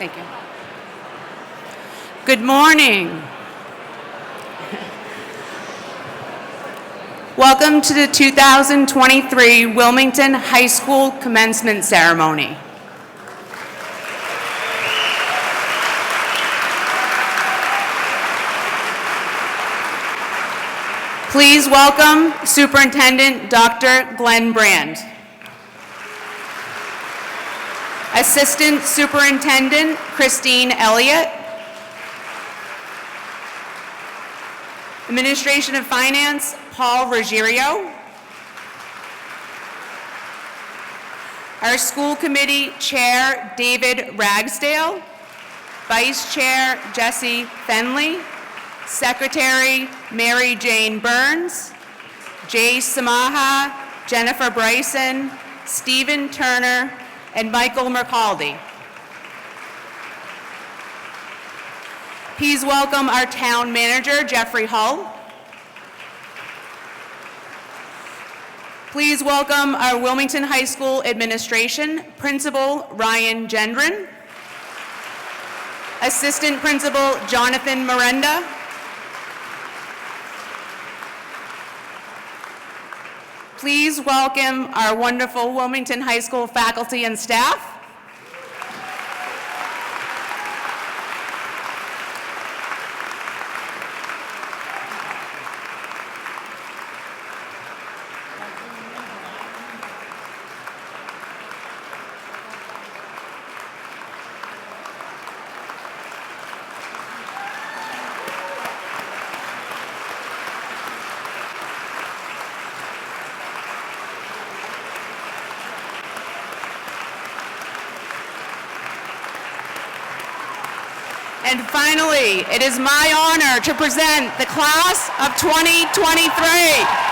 Thank you. Good morning. Welcome to the 2023 Wilmington High School Commencement Ceremony. Please welcome Superintendent Dr. Glenn Brand. Assistant Superintendent Christine Elliott. Administration of Finance, Paul Ruggiero. Our school committee chair, David Ragsdale. Vice Chair, Jesse Fenley. Secretary, Mary Jane Burns. Jay Samaha, Jennifer Bryson, Stephen Turner, and Michael Mercaldi. Please welcome our town manager, Jeffrey Hull. Please welcome our Wilmington High School administration, Principal Ryan Gendron, Assistant Principal Jonathan Miranda, please welcome our wonderful Wilmington High School faculty and staff. And finally, it is my honor to present the class of 2023.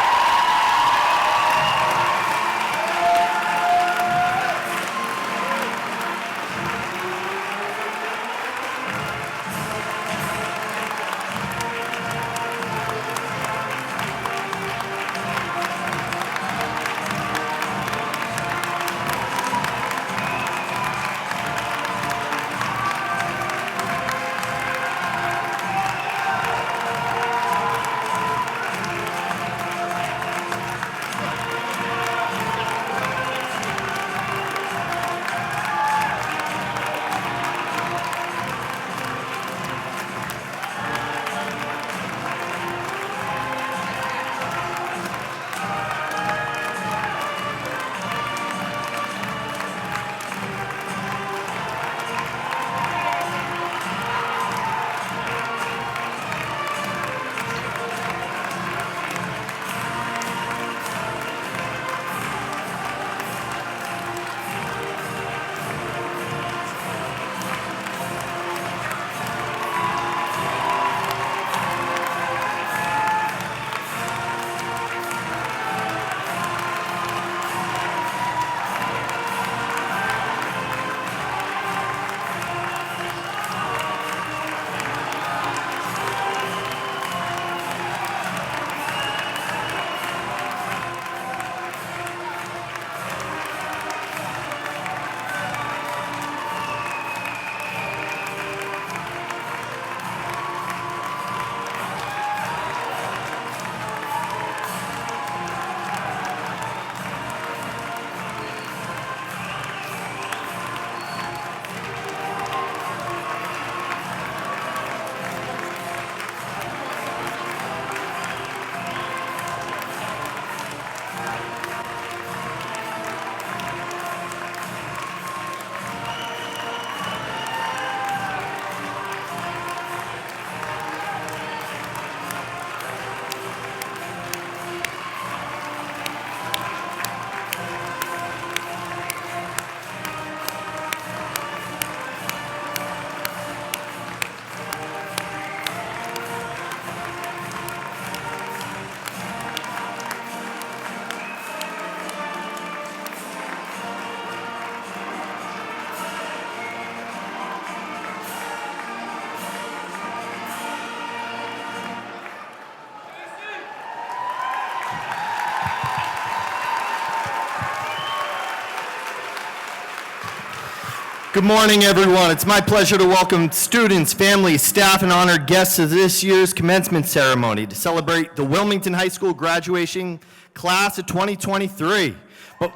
Good morning, everyone. It's my pleasure to welcome students, families, staff, and honored guests to this year's commencement ceremony to celebrate the Wilmington High School graduation class of 2023. But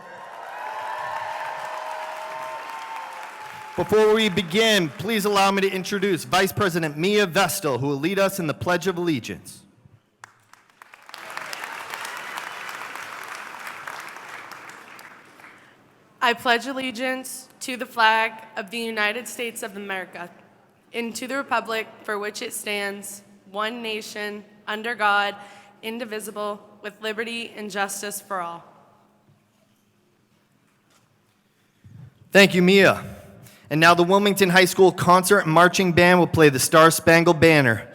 before we begin, please allow me to introduce Vice President Mia Vestal, who will lead us in the Pledge of Allegiance. I pledge allegiance to the flag of the United States of America and to the republic for which it stands, one nation, under God, indivisible, with liberty and justice for all. Thank you, Mia. And now the Wilmington High School Concert and Marching Band will play the Star Spangled Banner,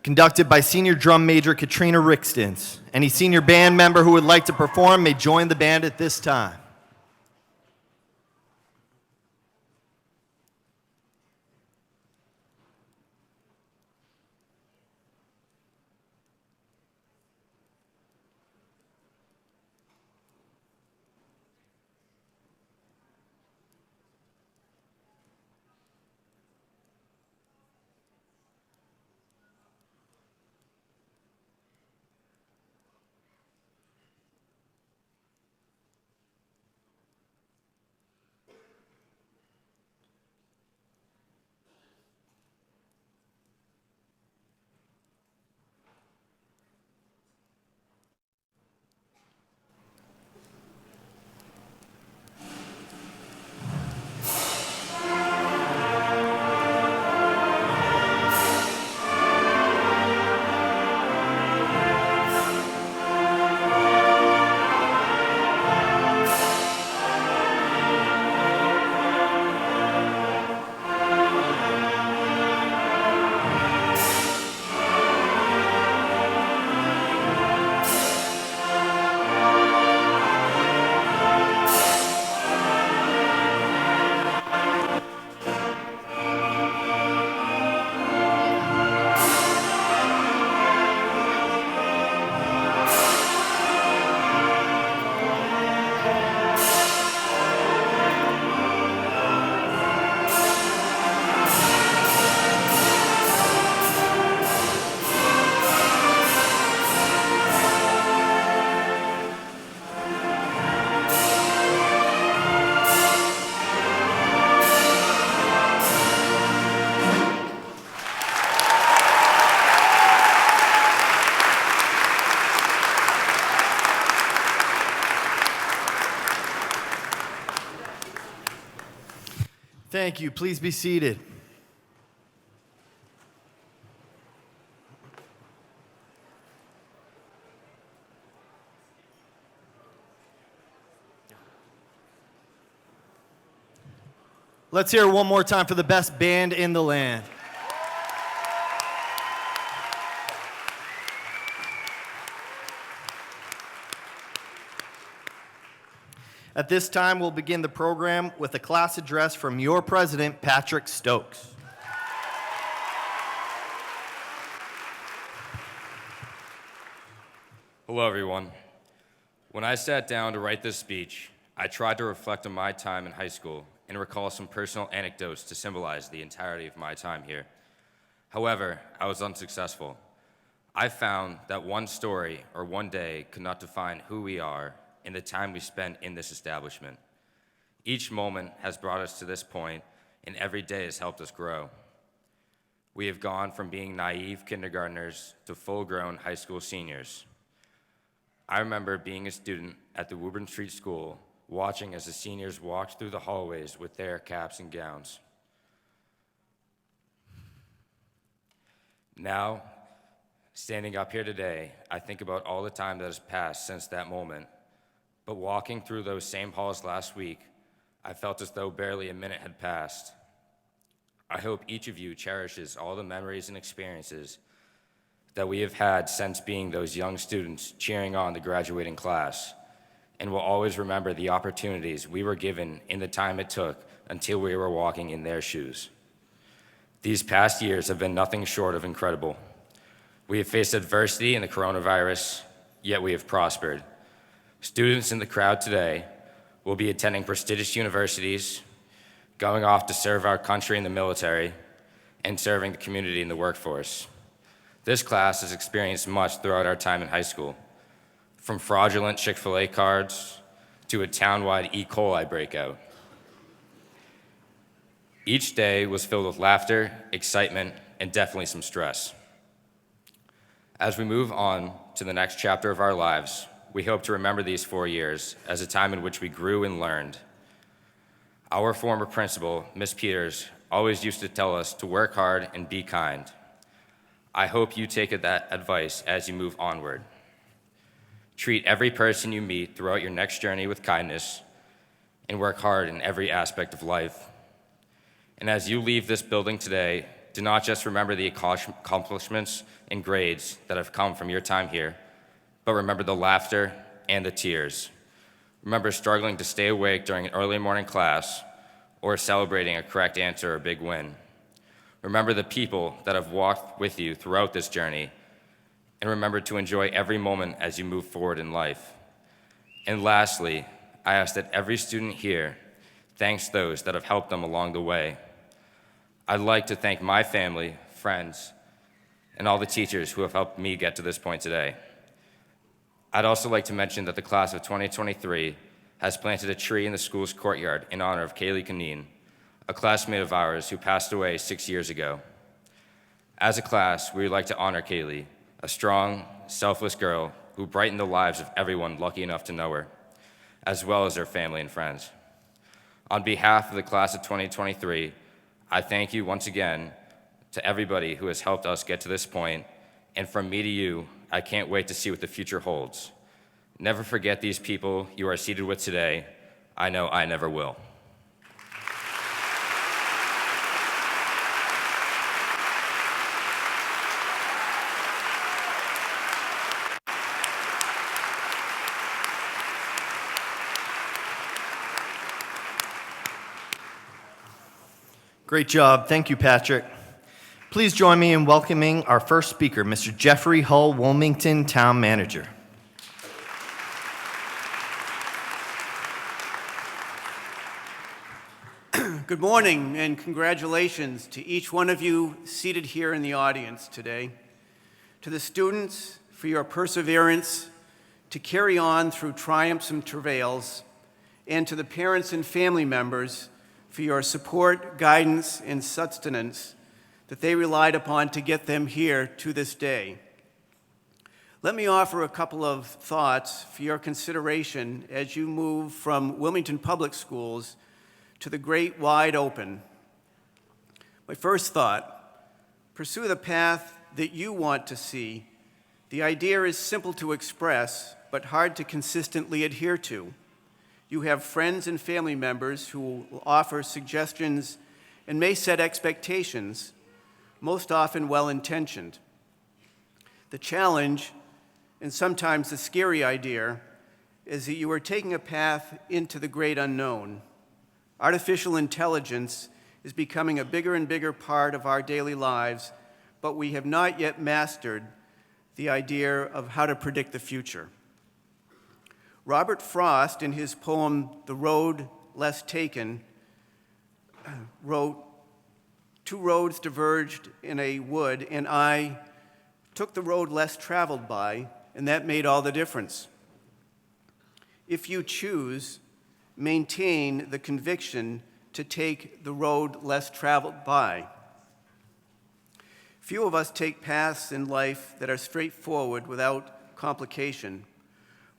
conducted by Senior Drum Major Katrina Rixtons. Any senior band member who would like to perform may join the band at this time. Thank you. Please be seated. Let's hear it one more time for the best band in the land. At this time, we'll begin the program with a class address from your president, Patrick Stokes. Hello, everyone. When I sat down to write this speech, I tried to reflect on my time in high school and recall some personal anecdotes to symbolize the entirety of my time here. However, I was unsuccessful. I found that one story or one day could not define who we are in the time we spent in this establishment. Each moment has brought us to this point, and every day has helped us grow. We have gone from being naive kindergartners to full-grown high school seniors. I remember being a student at the Woburn Street School, watching as the seniors walked through the hallways with their caps and gowns. Now, standing up here today, I think about all the time that has passed since that moment. But walking through those same halls last week, I felt as though barely a minute had passed. I hope each of you cherishes all the memories and experiences that we have had since being those young students cheering on the graduating class, and will always remember the opportunities we were given in the time it took until we were walking in their shoes. These past years have been nothing short of incredible. We have faced adversity in the coronavirus, yet we have prospered. Students in the crowd today will be attending prestigious universities, going off to serve our country in the military, and serving the community in the workforce. This class has experienced much throughout our time in high school, from fraudulent Chick-fil-A cards to a town-wide E. coli breakout. Each day was filled with laughter, excitement, and definitely some stress. As we move on to the next chapter of our lives, we hope to remember these 4 years as a time in which we grew and learned. Our former principal, Ms. Peters, always used to tell us to work hard and be kind. I hope you take that advice as you move onward. Treat every person you meet throughout your next journey with kindness and work hard in every aspect of life. And as you leave this building today, do not just remember the accomplishments and grades that have come from your time here, but remember the laughter and the tears. Remember struggling to stay awake during an early morning class or celebrating a correct answer or a big win. Remember the people that have walked with you throughout this journey, and remember to enjoy every moment as you move forward in life. And lastly, I ask that every student here thanks those that have helped them along the way. I'd like to thank my family, friends, and all the teachers who have helped me get to this point today. I'd also like to mention that the class of 2023 has planted a tree in the school's courtyard in honor of Kaylee Kaneen, a classmate of ours who passed away 6 years ago. As a class, we would like to honor Kaylee, a strong, selfless girl who brightened the lives of everyone lucky enough to know her, as well as her family and friends. On behalf of the class of 2023, I thank you once again to everybody who has helped us get to this point, and from me to you, I can't wait to see what the future holds. Never forget these people you are seated with today. I know I never will. Great job. Thank you, Patrick. Please join me in welcoming our first speaker, Mr. Jeffrey Hull, Wilmington Town Manager. Good morning and congratulations to each one of you seated here in the audience today. To the students, for your perseverance to carry on through triumphs and travails, and to the parents and family members for your support, guidance, and sustenance that they relied upon to get them here to this day. Let me offer a couple of thoughts for your consideration as you move from Wilmington Public Schools to the great wide open. My first thought, pursue the path that you want to see. The idea is simple to express, but hard to consistently adhere to. You have friends and family members who will offer suggestions and may set expectations, most often well-intentioned. The challenge, and sometimes the scary idea, is that you are taking a path into the great unknown. Artificial intelligence is becoming a bigger and bigger part of our daily lives, but we have not yet mastered the idea of how to predict the future. Robert Frost, in his poem, The Road Less Taken, wrote, "Two roads diverged in a wood, and I took the road less traveled by, and that made all the difference." If you choose, maintain the conviction to take the road less traveled by. Few of us take paths in life that are straightforward without complication.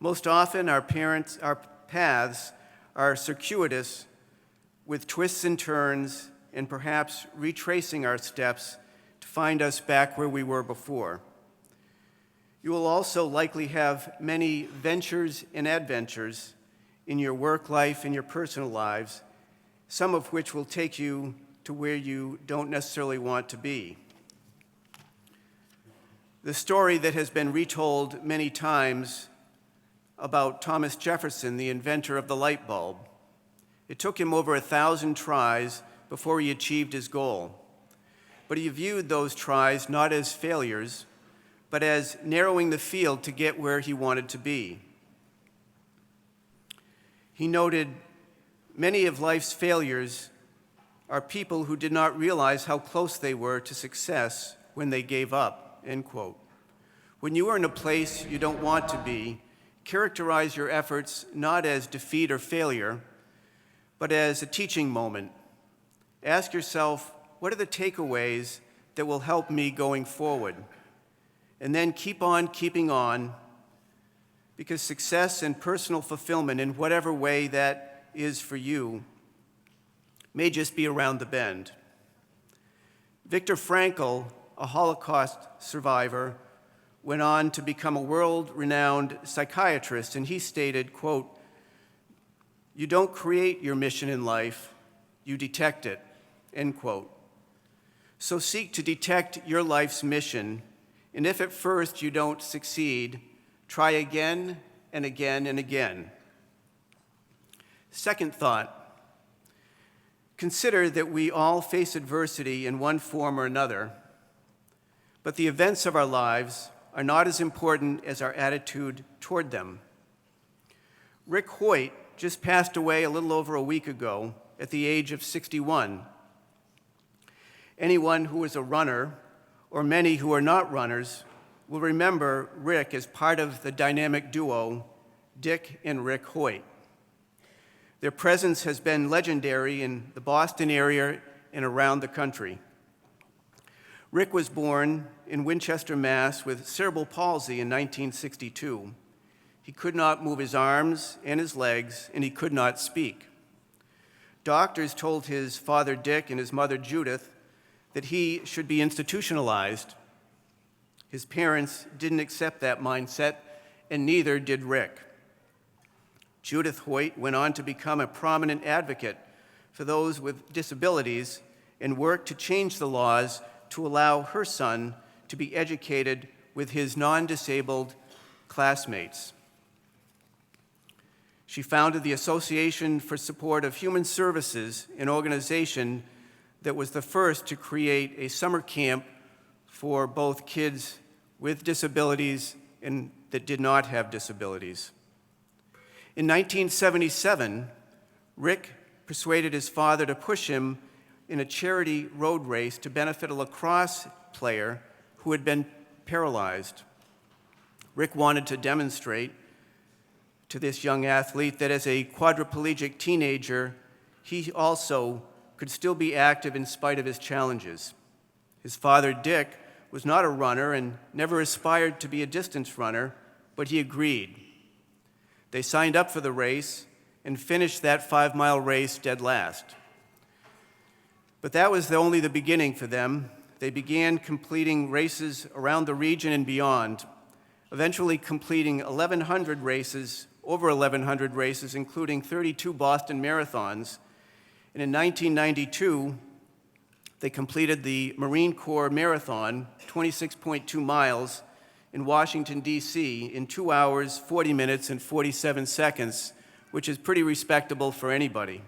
Most often, our paths are circuitous with twists and turns and perhaps retracing our steps to find us back where we were before. You will also likely have many ventures and adventures in your work life and your personal lives, some of which will take you to where you don't necessarily want to be. The story that has been retold many times about Thomas Jefferson, the inventor of the light bulb. It took him over 1,000 tries before he achieved his goal. But he viewed those tries not as failures, but as narrowing the field to get where he wanted to be. He noted, "Many of life's failures are people who did not realize how close they were to success when they gave up, end quote. When you are in a place you don't want to be, characterize your efforts not as defeat or failure, but as a teaching moment. Ask yourself, what are the takeaways that will help me going forward? And then keep on keeping on, because success and personal fulfillment, in whatever way that is for you, may just be around the bend. Viktor Frankl, a Holocaust survivor, went on to become a world-renowned psychiatrist, and he stated, quote, "You don't create your mission in life, you detect it," end quote. So seek to detect your life's mission, and if at first you don't succeed, try again and again and again. Second thought, consider that we all face adversity in one form or another, but the events of our lives are not as important as our attitude toward them. Rick Hoyt just passed away a little over a week ago at the age of 61. Anyone who is a runner, or many who are not runners, will remember Rick as part of the dynamic duo, Dick and Rick Hoyt. Their presence has been legendary in the Boston area and around the country. Rick was born in Winchester, Mass. With cerebral palsy in 1962. He could not move his arms and his legs, and he could not speak. Doctors told his father Dick and his mother Judith that he should be institutionalized. His parents didn't accept that mindset, and neither did Rick. Judith Hoyt went on to become a prominent advocate for those with disabilities and worked to change the laws to allow her son to be educated with his non-disabled classmates. She founded the Association for Support of Human Services, an organization that was the first to create a summer camp for both kids with disabilities and that did not have disabilities. In 1977, Rick persuaded his father to push him in a charity road race to benefit a lacrosse player who had been paralyzed. Rick wanted to demonstrate to this young athlete that as a quadriplegic teenager, he also could still be active in spite of his challenges. His father, Dick, was not a runner and never aspired to be a distance runner, but he agreed. They signed up for the race and finished that 5-mile race dead last. But that was only the beginning for them. They began completing races around the region and beyond, eventually completing over 1,100 races, including 32 Boston marathons. And in 1992, they completed the Marine Corps Marathon, 26.2 miles, in Washington, D.C. in 2 hours, 40 minutes, and 47 seconds, which is pretty respectable for anybody.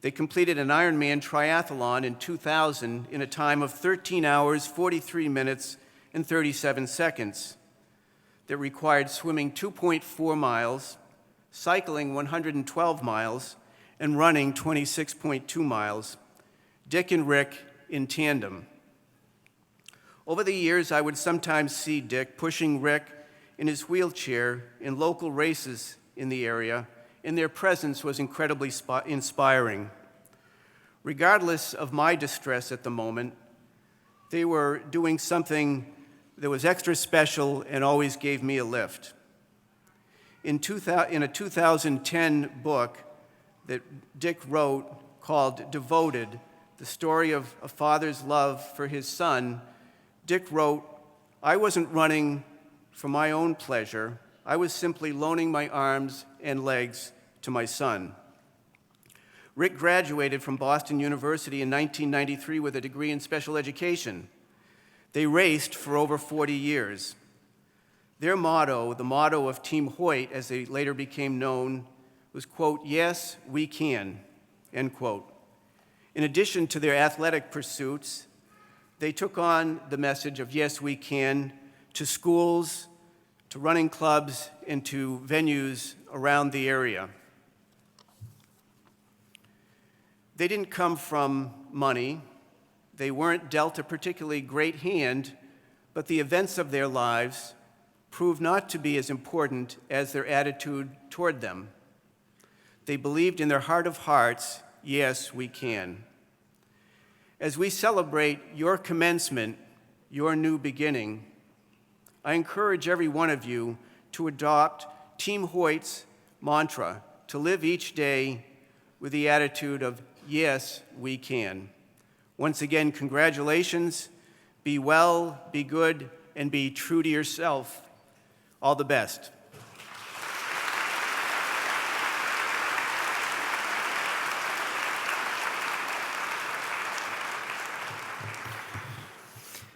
They completed an Ironman triathlon in 2000 in a time of 13 hours, 43 minutes, and 37 seconds that required swimming 2.4 miles, cycling 112 miles, and running 26.2 miles. Dick and Rick in tandem. Over the years, I would sometimes see Dick pushing Rick in his wheelchair in local races in the area, and their presence was incredibly inspiring. Regardless of my distress at the moment, they were doing something that was extra special and always gave me a lift. In a 2010 book that Dick wrote called Devoted, the story of a father's love for his son, Dick wrote, "I wasn't running for my own pleasure. I was simply loaning my arms and legs to my son." Rick graduated from Boston University in 1993 with a degree in special education. They raced for over 40 years. Their motto, the motto of Team Hoyt, as they later became known, was, quote, "Yes, we can," end quote. In addition to their athletic pursuits, they took on the message of yes, we can to schools, to running clubs, and to venues around the area. They didn't come from money. They weren't dealt a particularly great hand, but the events of their lives proved not to be as important as their attitude toward them. They believed in their heart of hearts, yes, we can. As we celebrate your commencement, your new beginning, I encourage every one of you to adopt Team Hoyt's mantra, to live each day with the attitude of, yes, we can. Once again, congratulations. Be well, be good, and be true to yourself. All the best.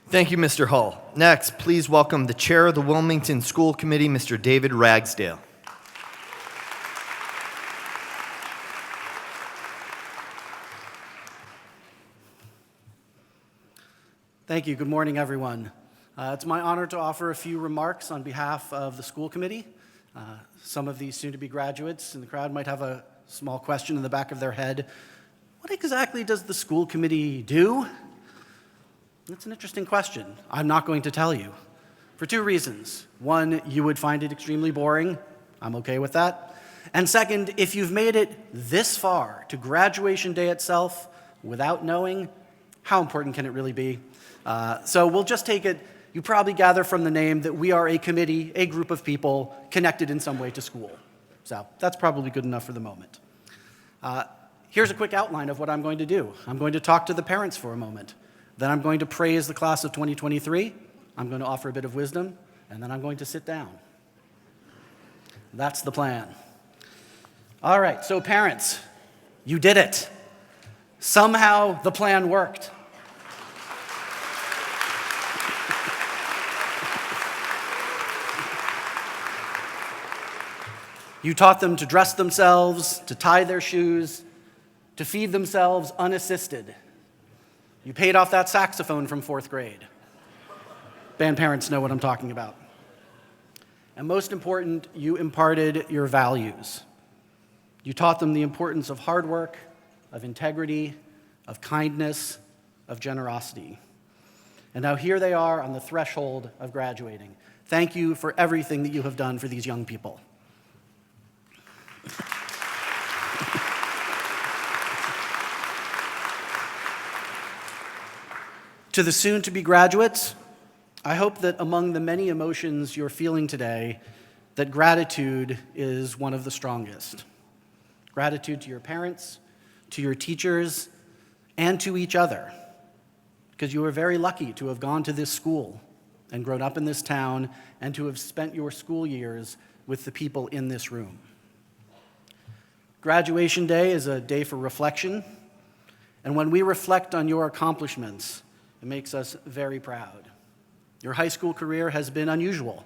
Thank you, Mr. Hull. Next, please welcome the chair of the Wilmington School Committee, Mr. David Ragsdale. Thank you. Good morning, everyone. It's my honor to offer a few remarks on behalf of the school committee. Some of these soon-to-be graduates in the crowd might have a small question in the back of their head. What exactly does the school committee do? That's an interesting question. I'm not going to tell you, for two reasons. One, you would find it extremely boring. I'm okay with that. And second, if you've made it this far to graduation day itself without knowing, how important can it really be? So we'll just take it, you probably gather from the name that we are a committee, a group of people connected in some way to school. So that's probably good enough for the moment. Here's a quick outline of what I'm going to do. I'm going to talk to the parents for a moment. Then I'm going to praise the class of 2023. I'm going to offer a bit of wisdom, and then I'm going to sit down. That's the plan. All right, so parents, you did it. Somehow the plan worked. You taught them to dress themselves, to tie their shoes, to feed themselves unassisted. You paid off that saxophone from 4th grade. Band parents know what I'm talking about. And most important, you imparted your values. You taught them the importance of hard work, of integrity, of kindness, of generosity. And now here they are on the threshold of graduating. Thank you for everything that you have done for these young people. To the soon-to-be graduates, I hope that among the many emotions you're feeling today, that gratitude is one of the strongest. Gratitude to your parents, to your teachers, and to each other, because you are very lucky to have gone to this school and grown up in this town and to have spent your school years with the people in this room. Graduation day is a day for reflection, and when we reflect on your accomplishments, it makes us very proud. Your high school career has been unusual.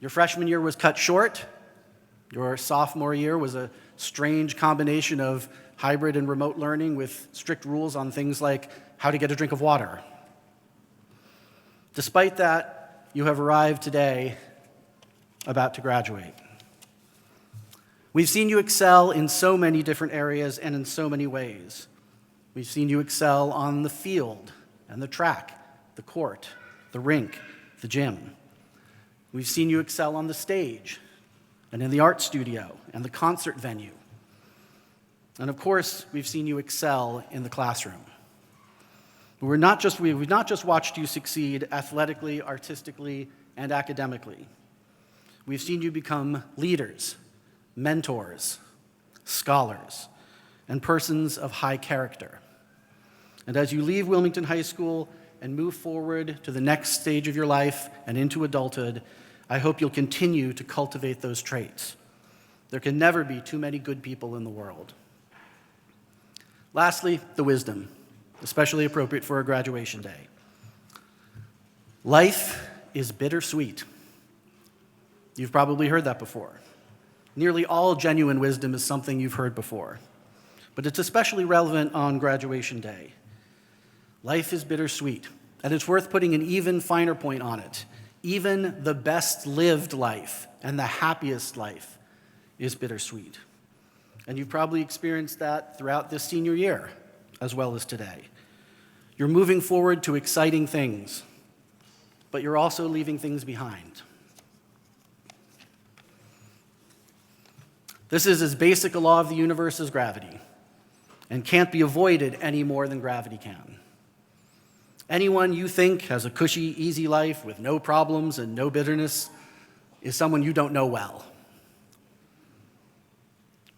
Your freshman year was cut short. Your sophomore year was a strange combination of hybrid and remote learning with strict rules on things like how to get a drink of water. Despite that, you have arrived today about to graduate. We've seen you excel in so many different areas and in so many ways. We've seen you excel on the field and the track, the court, the rink, the gym. We've seen you excel on the stage and in the art studio and the concert venue. And of course, we've seen you excel in the classroom. We've not just watched you succeed athletically, artistically, and academically. We've seen you become leaders, mentors, scholars, and persons of high character. And as you leave Wilmington High School and move forward to the next stage of your life and into adulthood, I hope you'll continue to cultivate those traits. There can never be too many good people in the world. Lastly, the wisdom, especially appropriate for a graduation day. Life is bittersweet. You've probably heard that before. Nearly all genuine wisdom is something you've heard before, but it's especially relevant on graduation day. Life is bittersweet, and it's worth putting an even finer point on it. Even the best lived life and the happiest life is bittersweet. And you've probably experienced that throughout this senior year, as well as today. You're moving forward to exciting things, but you're also leaving things behind. This is as basic a law of the universe as gravity, and can't be avoided any more than gravity can. Anyone you think has a cushy, easy life with no problems and no bitterness is someone you don't know well.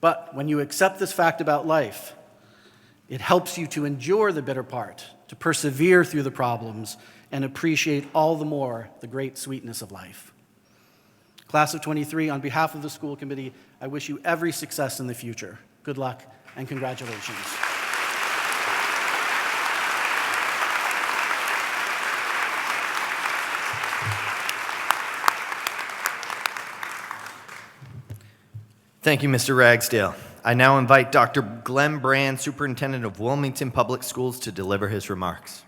But when you accept this fact about life, it helps you to endure the bitter part, to persevere through the problems, and appreciate all the more the great sweetness of life. Class of 23, on behalf of the school committee, I wish you every success in the future. Good luck and congratulations. Thank you, Mr. Ragsdale. I now invite Dr. Glenn Brand, Superintendent of Wilmington Public Schools, to deliver his remarks.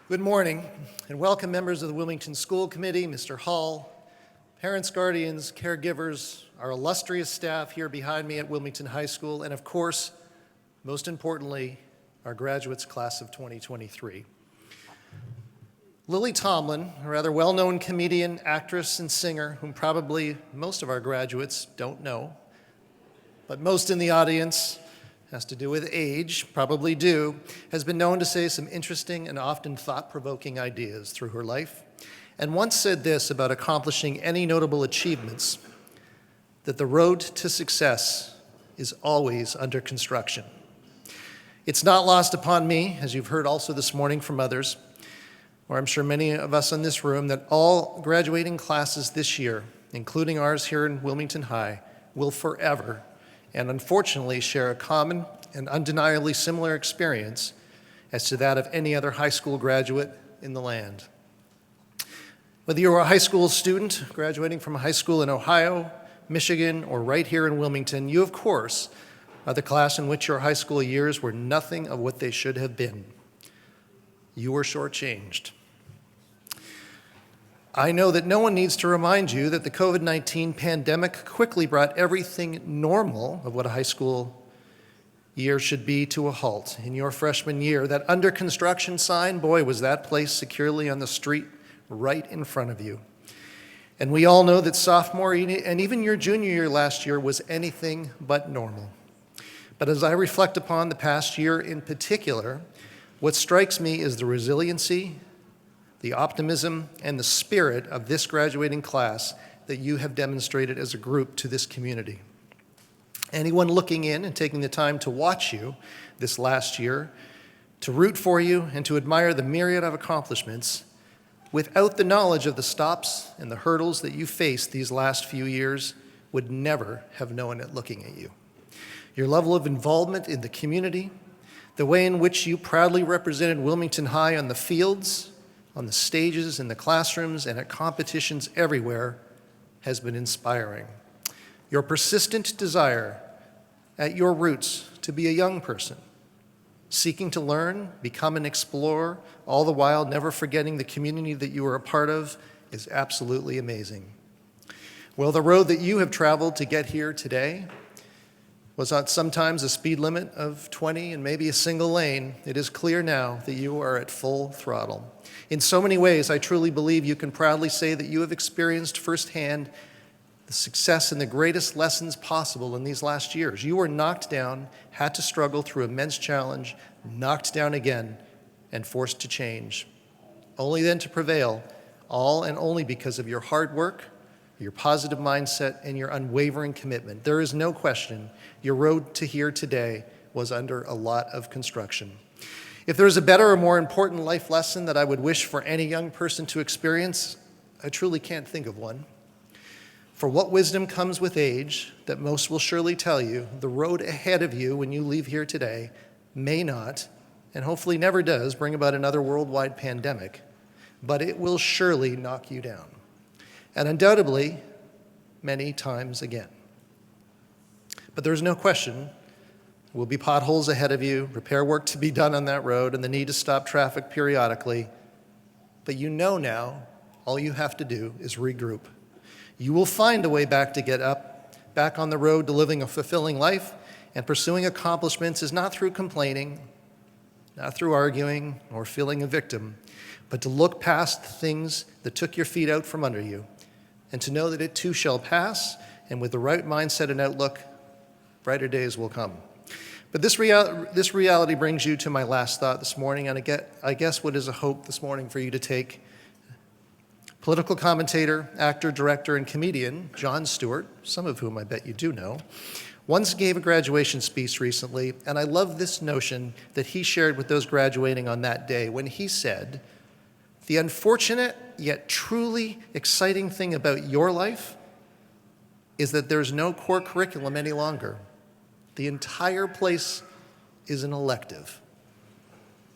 Good morning, and welcome members of the Wilmington School Committee, Mr. Hall, parents, guardians, caregivers, our illustrious staff here behind me at Wilmington High School, and of course, most importantly, our graduates class of 2023. Lily Tomlin, a rather well-known comedian, actress, and singer, whom probably most of our graduates don't know, but most in the audience, has to do with age, probably do, has been known to say some interesting and often thought-provoking ideas through her life, and once said this about accomplishing any notable achievements, that the road to success is always under construction. It's not lost upon me, as you've heard also this morning from others, or I'm sure many of us in this room, that all graduating classes this year, including ours here in Wilmington High, will forever and unfortunately share a common and undeniably similar experience as to that of any other high school graduate in the land. Whether you're a high school student graduating from a high school in Ohio, Michigan, or right here in Wilmington, you, of course, are the class in which your high school years were nothing of what they should have been. You were shortchanged. I know that no one needs to remind you that the COVID-19 pandemic quickly brought everything normal of what a high school year should be to a halt. In your freshman year, that under construction sign, boy, was that placed securely on the street right in front of you. And we all know that sophomore and even your junior year last year was anything but normal. But as I reflect upon the past year in particular, what strikes me is the resiliency, the optimism, and the spirit of this graduating class that you have demonstrated as a group to this community. Anyone looking in and taking the time to watch you this last year, to root for you, and to admire the myriad of accomplishments, without the knowledge of the stops and the hurdles that you faced these last few years, would never have known it looking at you. Your level of involvement in the community, the way in which you proudly represented Wilmington High on the fields, on the stages, in the classrooms, and at competitions everywhere has been inspiring. Your persistent desire at your roots to be a young person, seeking to learn, become an explorer, all the while never forgetting the community that you are a part of, is absolutely amazing. Well, the road that you have traveled to get here today was on sometimes a speed limit of 20 and maybe a single lane. It is clear now that you are at full throttle. In so many ways, I truly believe you can proudly say that you have experienced firsthand the success and the greatest lessons possible in these last years. You were knocked down, had to struggle through immense challenge, knocked down again, and forced to change, only then to prevail, all and only because of your hard work, your positive mindset, and your unwavering commitment. There is no question your road to here today was under a lot of construction. If there is a better or more important life lesson that I would wish for any young person to experience, I truly can't think of one. For what wisdom comes with age that most will surely tell you, the road ahead of you when you leave here today may not, and hopefully never does, bring about another worldwide pandemic, but it will surely knock you down, and undoubtedly many times again. But there's no question there will be potholes ahead of you, repair work to be done on that road, and the need to stop traffic periodically. But you know now, all you have to do is regroup. You will find a way back to get back on the road to living a fulfilling life, and pursuing accomplishments is not through complaining, not through arguing or feeling a victim, but to look past the things that took your feet out from under you, and to know that it too shall pass, and with the right mindset and outlook, brighter days will come. But this reality brings you to my last thought this morning, and I guess what is a hope this morning for you to take. Political commentator, actor, director, and comedian Jon Stewart, some of whom I bet you do know, once gave a graduation speech recently, and I love this notion that he shared with those graduating on that day when he said, "The unfortunate yet truly exciting thing about your life is that there's no core curriculum any longer. The entire place is an elective."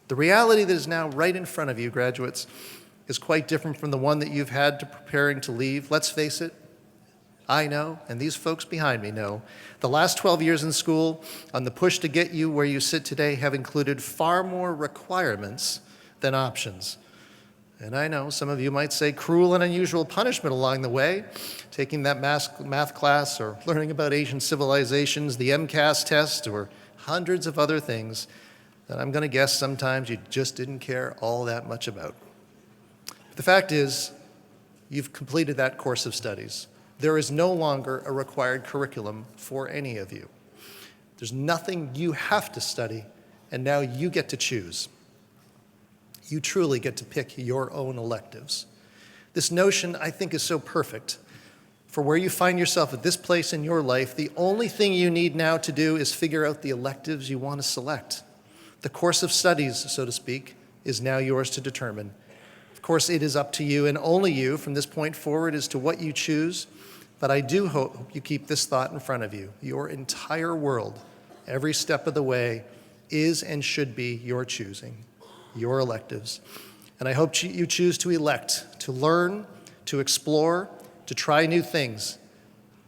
The reality that is now right in front of you, graduates, is quite different from the one that you've had to preparing to leave. Let's face it, I know, and these folks behind me know, the last 12 years in school on the push to get you where you sit today have included far more requirements than options. And I know some of you might say cruel and unusual punishment along the way, taking that math class or learning about Asian civilizations, the MCAS test, or hundreds of other things that I'm going to guess sometimes you just didn't care all that much about. The fact is, you've completed that course of studies. There is no longer a required curriculum for any of you. There's nothing you have to study, and now you get to choose. You truly get to pick your own electives. This notion, I think, is so perfect. For where you find yourself at this place in your life, the only thing you need now to do is figure out the electives you want to select. The course of studies, so to speak, is now yours to determine. Of course, it is up to you and only you from this point forward as to what you choose, but I do hope you keep this thought in front of you. Your entire world, every step of the way, is and should be your choosing, your electives. And I hope you choose to elect, to learn, to explore, to try new things.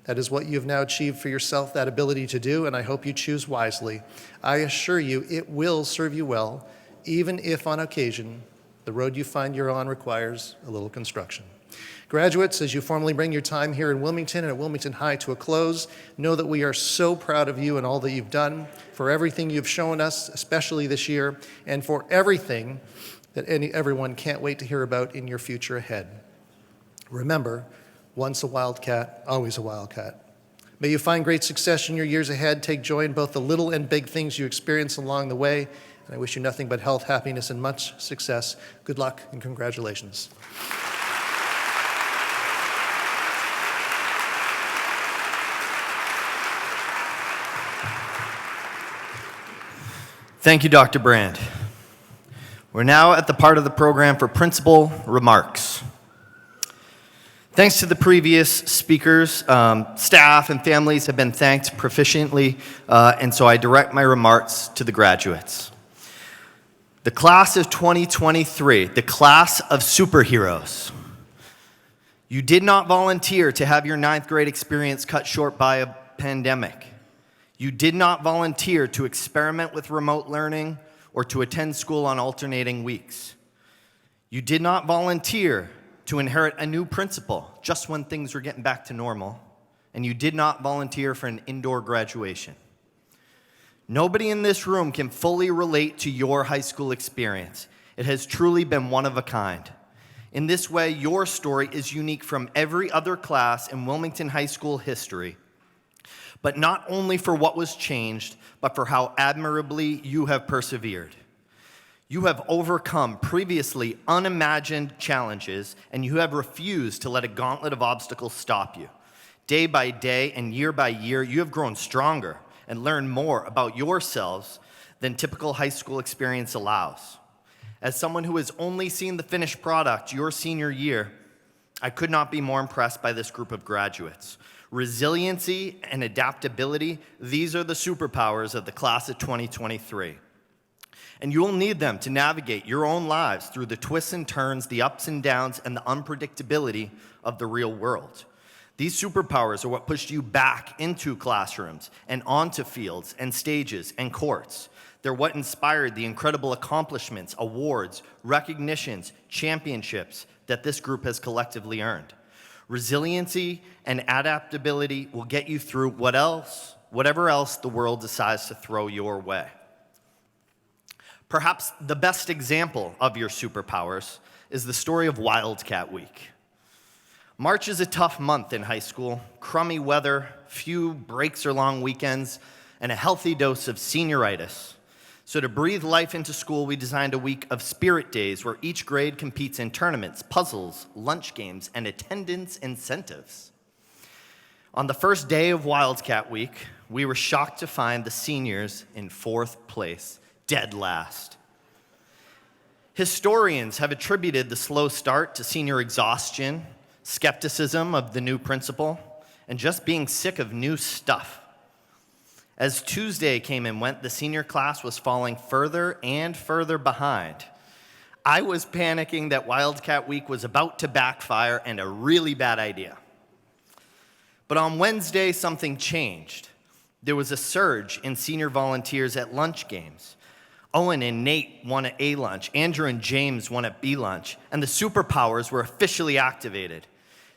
That is what you have now achieved for yourself, that ability to do, and I hope you choose wisely. I assure you it will serve you well, even if on occasion the road you find you're on requires a little construction. Graduates, as you formally bring your time here in Wilmington and at Wilmington High to a close, know that we are so proud of you and all that you've done, for everything you've shown us, especially this year, and for everything that everyone can't wait to hear about in your future ahead. Remember, once a wildcat, always a wildcat. May you find great success in your years ahead. Take joy in both the little and big things you experience along the way. And I wish you nothing but health, happiness, and much success. Good luck and congratulations. Thank you, Dr. Brand. We're now at the part of the program for principal remarks. Thanks to the previous speakers, staff and families have been thanked proficiently, and so I direct my remarks to the graduates. The class of 2023, the class of superheroes. You did not volunteer to have your 9th grade experience cut short by a pandemic. You did not volunteer to experiment with remote learning or to attend school on alternating weeks. You did not volunteer to inherit a new principal just when things were getting back to normal. And you did not volunteer for an indoor graduation. Nobody in this room can fully relate to your high school experience. It has truly been one of a kind. In this way, your story is unique from every other class in Wilmington High School history. But not only for what was changed, but for how admirably you have persevered. You have overcome previously unimagined challenges, and you have refused to let a gauntlet of obstacles stop you. Day by day and year by year, you have grown stronger and learned more about yourselves than typical high school experience allows. As someone who has only seen the finished product your senior year, I could not be more impressed by this group of graduates. Resiliency and adaptability, these are the superpowers of the class of 2023. And you will need them to navigate your own lives through the twists and turns, the ups and downs, and the unpredictability of the real world. These superpowers are what pushed you back into classrooms and onto fields and stages and courts. They're what inspired the incredible accomplishments, awards, recognitions, championships that this group has collectively earned. Resiliency and adaptability will get you through whatever else the world decides to throw your way. Perhaps the best example of your superpowers is the story of Wildcat Week. March is a tough month in high school. Crummy weather, few breaks or long weekends, and a healthy dose of senioritis. So to breathe life into school, we designed a week of spirit days where each grade competes in tournaments, puzzles, lunch games, and attendance incentives. On the first day of Wildcat Week, we were shocked to find the seniors in 4th place, dead last. Historians have attributed the slow start to senior exhaustion, skepticism of the new principal, and just being sick of new stuff. As Tuesday came and went, the senior class was falling further and further behind. I was panicking that Wildcat Week was about to backfire and a really bad idea. But on Wednesday, something changed. There was a surge in senior volunteers at lunch games. Owen and Nate won at A lunch, Andrew and James won at B lunch, and the superpowers were officially activated.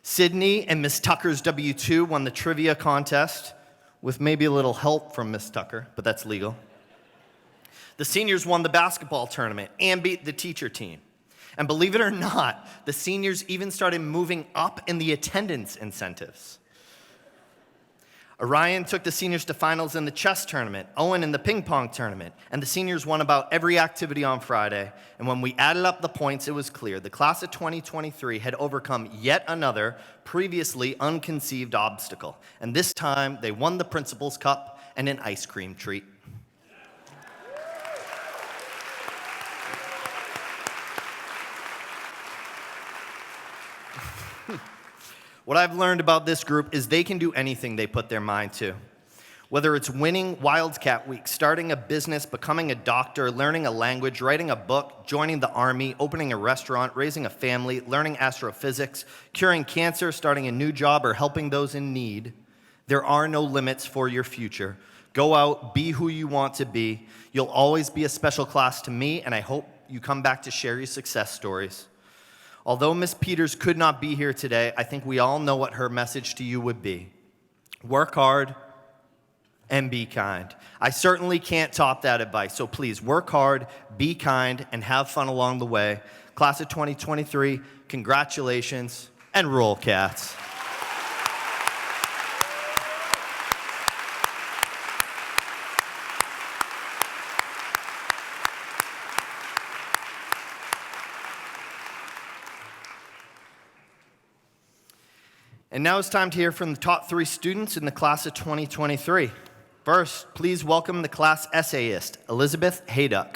Sydney and Miss Tucker's W2 won the trivia contest, with maybe a little help from Miss Tucker, but that's legal. The seniors won the basketball tournament and beat the teacher team. And believe it or not, the seniors even started moving up in the attendance incentives. Orion took the seniors to finals in the chess tournament, Owen in the ping pong tournament, and the seniors won about every activity on Friday. And when we added up the points, it was clear the class of 2023 had overcome yet another previously unconceived obstacle. And this time, they won the Principal's Cup and an ice cream treat. What I've learned about this group is they can do anything they put their mind to. Whether it's winning Wildcat Week, starting a business, becoming a doctor, learning a language, writing a book, joining the Army, opening a restaurant, raising a family, learning astrophysics, curing cancer, starting a new job, or helping those in need, there are no limits for your future. Go out, be who you want to be. You'll always be a special class to me, and I hope you come back to share your success stories. Although Miss Peters could not be here today, I think we all know what her message to you would be. Work hard and be kind. I certainly can't top that advice, so please work hard, be kind, and have fun along the way. Class of 2023, congratulations, and roll, Cats. And now it's time to hear from the top 3 students in the class of 2023. First, please welcome the class essayist, Elizabeth Hayduck.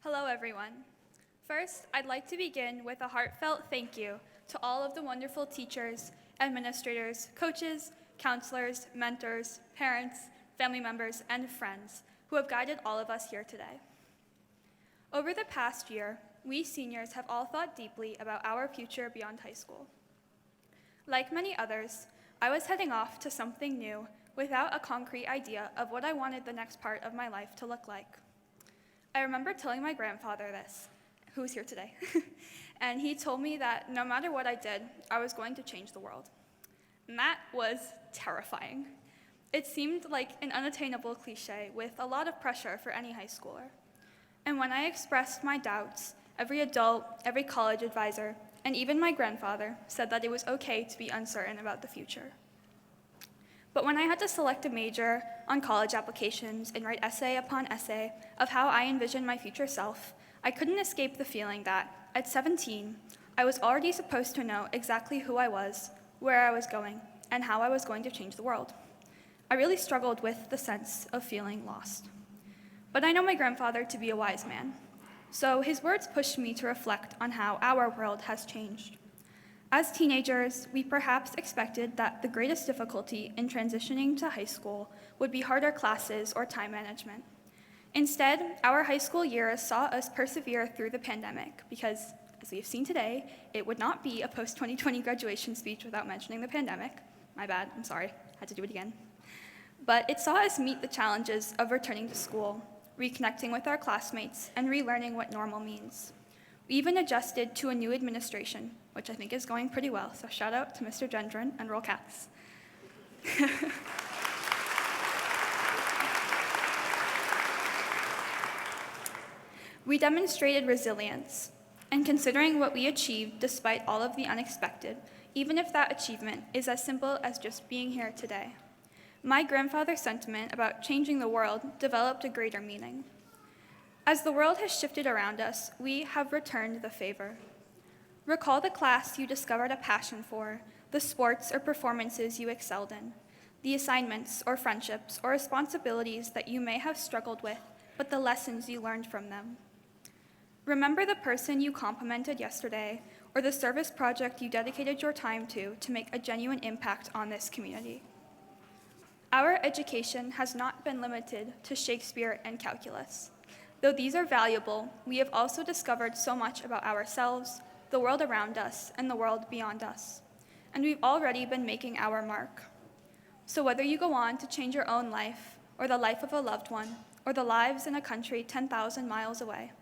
Hello, everyone. First, I'd like to begin with a heartfelt thank you to all of the wonderful teachers, administrators, coaches, counselors, mentors, parents, family members, and friends who have guided all of us here today. Over the past year, we seniors have all thought deeply about our future beyond high school. Like many others, I was heading off to something new without a concrete idea of what I wanted the next part of my life to look like. I remember telling my grandfather this, who's here today, and he told me that no matter what I did, I was going to change the world. And that was terrifying. It seemed like an unattainable cliche with a lot of pressure for any high schooler. And when I expressed my doubts, every adult, every college advisor, and even my grandfather said that it was okay to be uncertain about the future. But when I had to select a major on college applications and write essay upon essay of how I envisioned my future self, I couldn't escape the feeling that, at 17, I was already supposed to know exactly who I was, where I was going, and how I was going to change the world. I really struggled with the sense of feeling lost. But I know my grandfather to be a wise man, so his words pushed me to reflect on how our world has changed. As teenagers, we perhaps expected that the greatest difficulty in transitioning to high school would be harder classes or time management. Instead, our high school years saw us persevere through the pandemic because, as we have seen today, it would not be a post-2020 graduation speech without mentioning the pandemic. My bad, I'm sorry, had to do it again. But it saw us meet the challenges of returning to school, reconnecting with our classmates, and relearning what normal means. We even adjusted to a new administration, which I think is going pretty well, so shout out to Mr. Gendron and Roll Cats. We demonstrated resilience, and considering what we achieved despite all of the unexpected, even if that achievement is as simple as just being here today. My grandfather's sentiment about changing the world developed a greater meaning. As the world has shifted around us, we have returned the favor. Recall the class you discovered a passion for, the sports or performances you excelled in, the assignments or friendships or responsibilities that you may have struggled with, but the lessons you learned from them. Remember the person you complimented yesterday or the service project you dedicated your time to make a genuine impact on this community. Our education has not been limited to Shakespeare and calculus. Though these are valuable, we have also discovered so much about ourselves, the world around us, and the world beyond us. And we've already been making our mark. So whether you go on to change your own life, or the life of a loved one, or the lives in a country 10,000 miles away,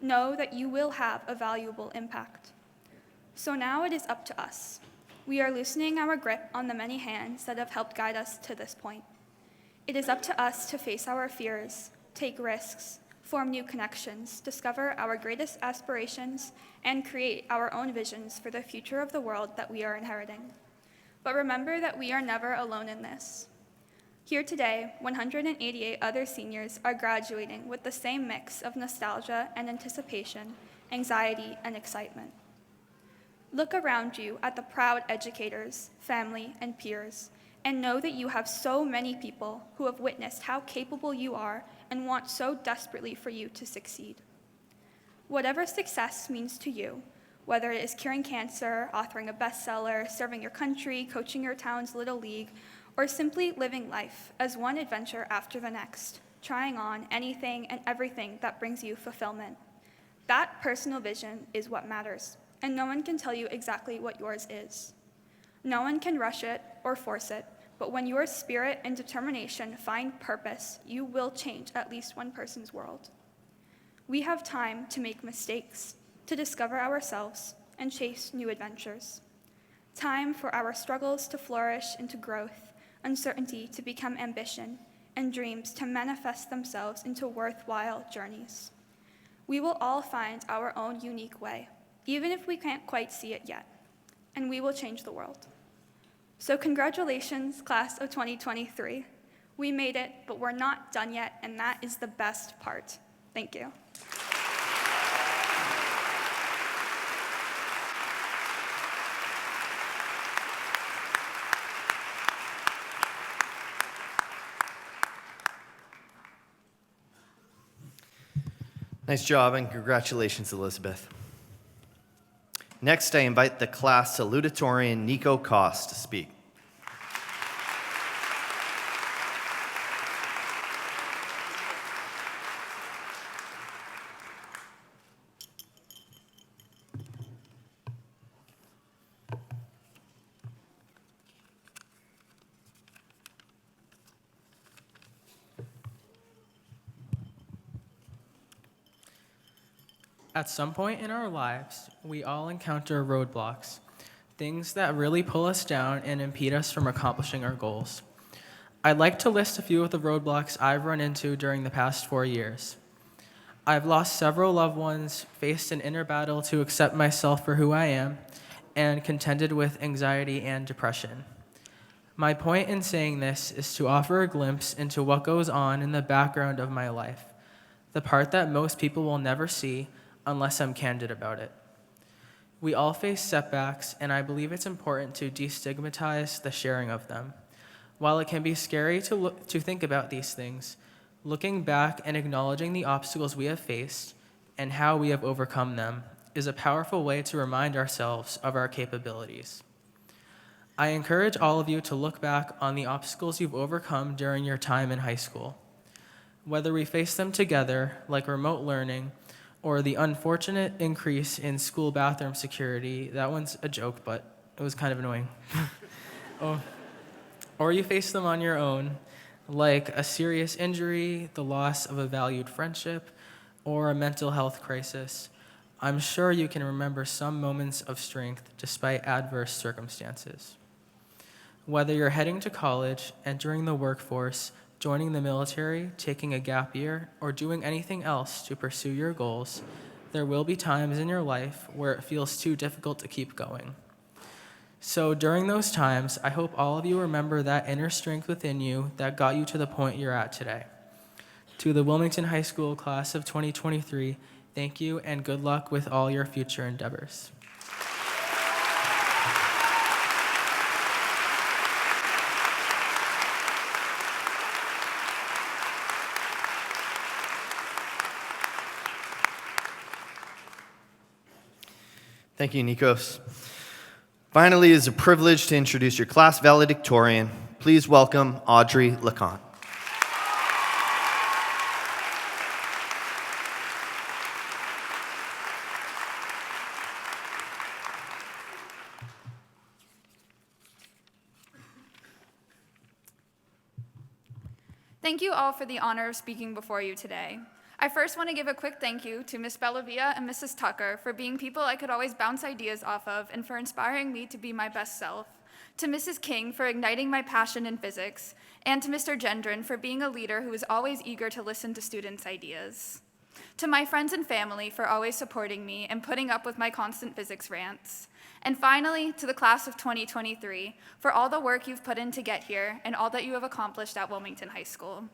know that you will have a valuable impact. So now it is up to us. We are loosening our grip on the many hands that have helped guide us to this point. It is up to us to face our fears, take risks, form new connections, discover our greatest aspirations, and create our own visions for the future of the world that we are inheriting. But remember that we are never alone in this. Here today, 188 other seniors are graduating with the same mix of nostalgia and anticipation, anxiety and excitement. Look around you at the proud educators, family, and peers, and know that you have so many people who have witnessed how capable you are and want so desperately for you to succeed. Whatever success means to you, whether it is curing cancer, authoring a bestseller, serving your country, coaching your town's little league, or simply living life as one adventure after the next, trying on anything and everything that brings you fulfillment. That personal vision is what matters, and no one can tell you exactly what yours is. No one can rush it or force it, but when your spirit and determination find purpose, you will change at least one person's world. We have time to make mistakes, to discover ourselves, and chase new adventures. Time for our struggles to flourish into growth, uncertainty to become ambition, and dreams to manifest themselves into worthwhile journeys. We will all find our own unique way, even if we can't quite see it yet, and we will change the world. So congratulations, class of 2023. We made it, but we're not done yet, and that is the best part. Thank you. Nice job, and congratulations, Elizabeth. Next, I invite the class salutatorian Nico Koss to speak. At some point in our lives, we all encounter roadblocks, things that really pull us down and impede us from accomplishing our goals. I'd like to list a few of the roadblocks I've run into during the past 4 years. I've lost several loved ones, faced an inner battle to accept myself for who I am, and contended with anxiety and depression. My point in saying this is to offer a glimpse into what goes on in the background of my life, the part that most people will never see unless I'm candid about it. We all face setbacks, and I believe it's important to destigmatize the sharing of them. While it can be scary to think about these things, looking back and acknowledging the obstacles we have faced and how we have overcome them is a powerful way to remind ourselves of our capabilities. I encourage all of you to look back on the obstacles you've overcome during your time in high school. Whether we face them together, like remote learning, or the unfortunate increase in school bathroom security, that one's a joke, but it was kind of annoying. Or you face them on your own, like a serious injury, the loss of a valued friendship, or a mental health crisis. I'm sure you can remember some moments of strength despite adverse circumstances. Whether you're heading to college, entering the workforce, joining the military, taking a gap year, or doing anything else to pursue your goals, there will be times in your life where it feels too difficult to keep going. So during those times, I hope all of you remember that inner strength within you that got you to the point you're at today. To the Wilmington High School class of 2023, thank you and good luck with all your future endeavors. Thank you, Nikos. Finally, it is a privilege to introduce your class valedictorian. Please welcome Audrey LeConte. Thank you all for the honor of speaking before you today. I first want to give a quick thank you to Ms. Bellavia and Mrs. Tucker for being people I could always bounce ideas off of and for inspiring me to be my best self, to Mrs. King for igniting my passion in physics, and to Mr. Gendron for being a leader who is always eager to listen to students' ideas. To my friends and family for always supporting me and putting up with my constant physics rants. And finally, to the class of 2023 for all the work you've put in to get here and all that you have accomplished at Wilmington High School.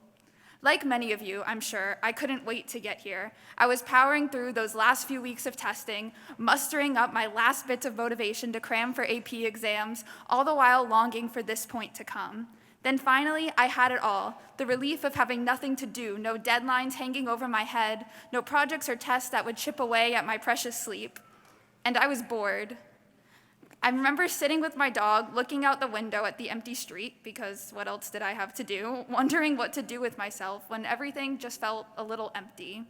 Like many of you, I'm sure, I couldn't wait to get here. I was powering through those last few weeks of testing, mustering up my last bits of motivation to cram for AP exams, all the while longing for this point to come. Then finally, I had it all, the relief of having nothing to do, no deadlines hanging over my head, no projects or tests that would chip away at my precious sleep. And I was bored. I remember sitting with my dog, looking out the window at the empty street, because what else did I have to do, wondering what to do with myself when everything just felt a little empty.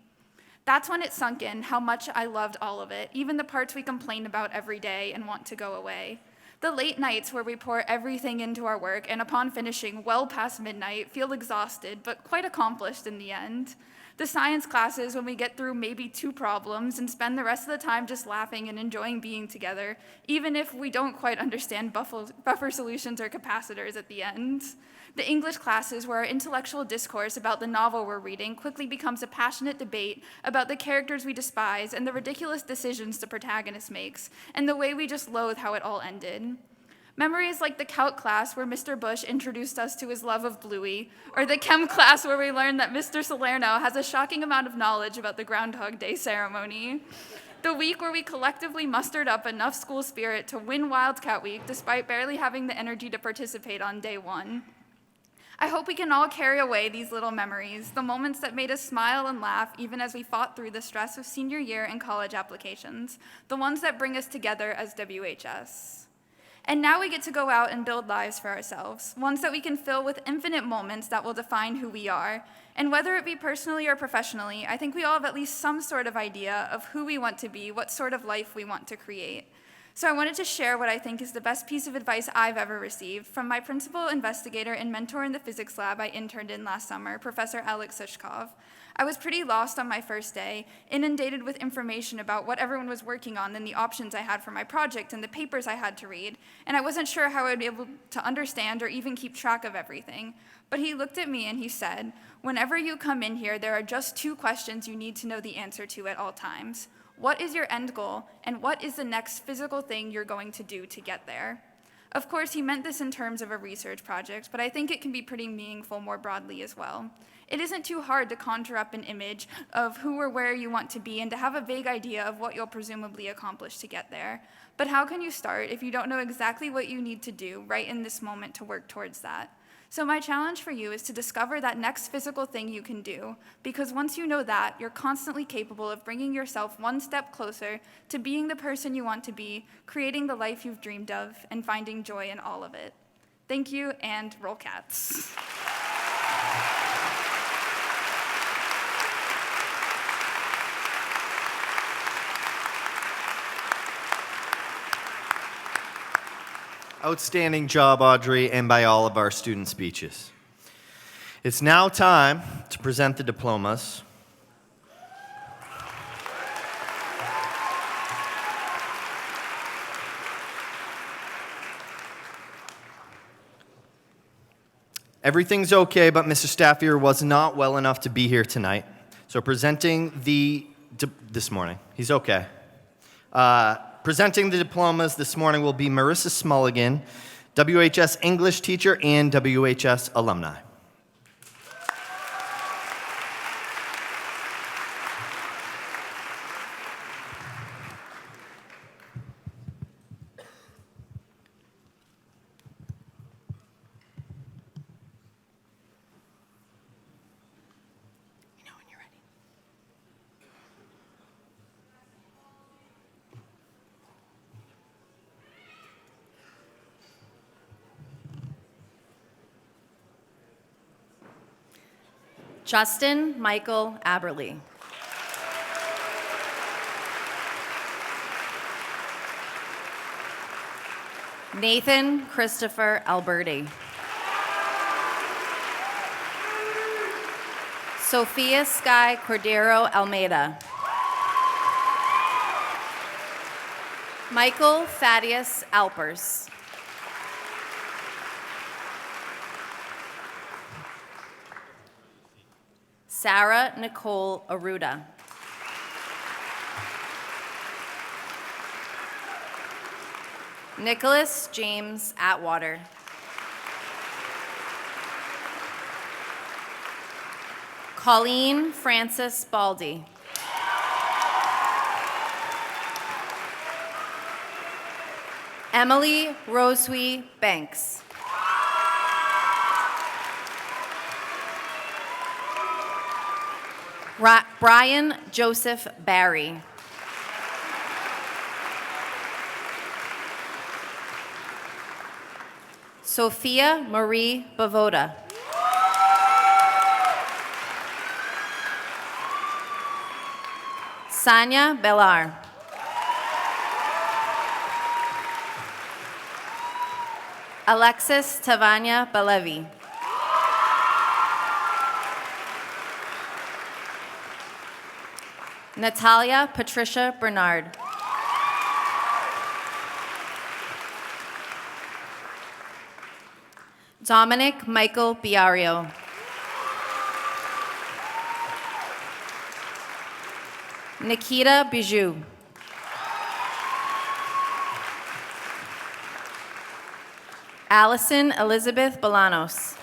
That's when it sunk in how much I loved all of it, even the parts we complain about every day and want to go away. The late nights where we pour everything into our work and upon finishing well past midnight, feel exhausted, but quite accomplished in the end. The science classes when we get through maybe 2 problems and spend the rest of the time just laughing and enjoying being together, even if we don't quite understand buffer solutions or capacitors at the end. The English classes where our intellectual discourse about the novel we're reading quickly becomes a passionate debate about the characters we despise and the ridiculous decisions the protagonist makes, and the way we just loathe how it all ended. Memories like the Calc class where Mr. Bush introduced us to his love of Bluey, or the Chem class where we learned that Mr. Salerno has a shocking amount of knowledge about the Groundhog Day ceremony. The week where we collectively mustered up enough school spirit to win Wildcat Week despite barely having the energy to participate on day 1. I hope we can all carry away these little memories, the moments that made us smile and laugh even as we fought through the stress of senior year and college applications, the ones that bring us together as WHS. And now we get to go out and build lives for ourselves, ones that we can fill with infinite moments that will define who we are. And whether it be personally or professionally, I think we all have at least some sort of idea of who we want to be, what sort of life we want to create. So I wanted to share what I think is the best piece of advice I've ever received from my principal investigator and mentor in the physics lab I interned in last summer, Professor Alex Sushkov. I was pretty lost on my first day, inundated with information about what everyone was working on and the options I had for my project and the papers I had to read, and I wasn't sure how I would be able to understand or even keep track of everything. But he looked at me and he said, "Whenever you come in here, there are just 2 questions you need to know the answer to at all times. What is your end goal, and what is the next physical thing you're going to do to get there?" Of course, he meant this in terms of a research project, but I think it can be pretty meaningful more broadly as well. It isn't too hard to conjure up an image of who or where you want to be and to have a vague idea of what you'll presumably accomplish to get there. But how can you start if you don't know exactly what you need to do right in this moment to work towards that? So my challenge for you is to discover that next physical thing you can do, because once you know that, you're constantly capable of bringing yourself one step closer to being the person you want to be, creating the life you've dreamed of, and finding joy in all of it. Thank you, and roll cats. Outstanding job, Audrey, and by all of our student speeches. It's now time to present the diplomas. Everything's okay, but Mr. Staffier was not well enough to be here tonight. So presenting this morning, he's okay. Presenting the diplomas this morning will be Marissa Smulligan, WHS English teacher and WHS alumni. Justin Michael Aberly. Nathan Christopher Alberti. Sophia Sky Cordero Almeida. Michael Thaddeus Alpers. Sarah Nicole Aruda. Nicholas James Atwater. Colleen Frances Baldy. Emily Rosewee Banks. Brian Joseph Barry. Sophia Marie Bavoda. Sanya Bellar. Alexis Tavania Balevi. Natalia Patricia Bernard. Dominic Michael Biario. Nikita Bijou. Allison Elizabeth Bolanos.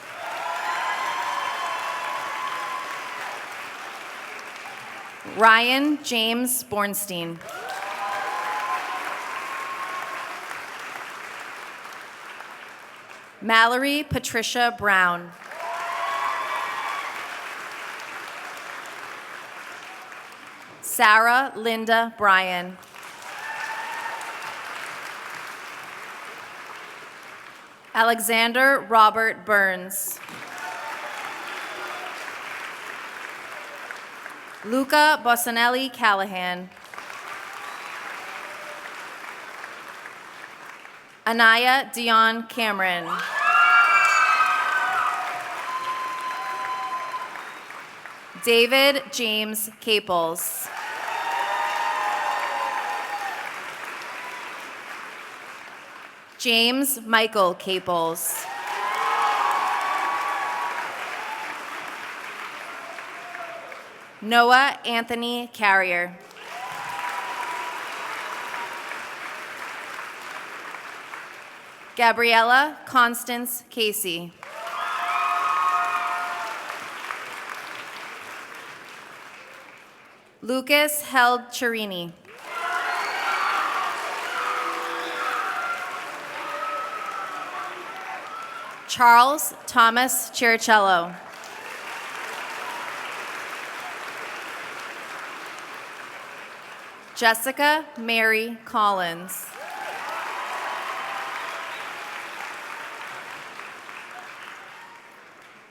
Ryan James Bornstein. Mallory Patricia Brown. Sarah Linda Bryan. Alexander Robert Burns. Luca Bossanelli Callahan. Anaya Dion Cameron. David James Caples. James Michael Caples. Noah Anthony Carrier. Gabriella Constance Casey. Lucas Held Chirini. Charles Thomas Chiricello. Jessica Mary Collins.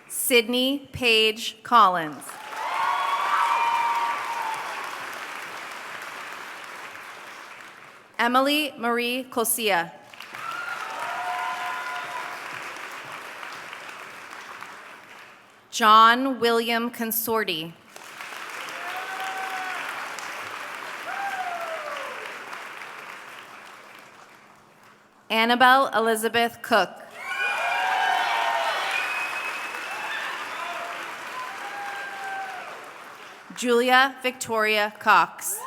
Sydney Paige Collins. Emily Marie Cosia. John William Consorti. Annabelle Elizabeth Cook. Julia Victoria Cox.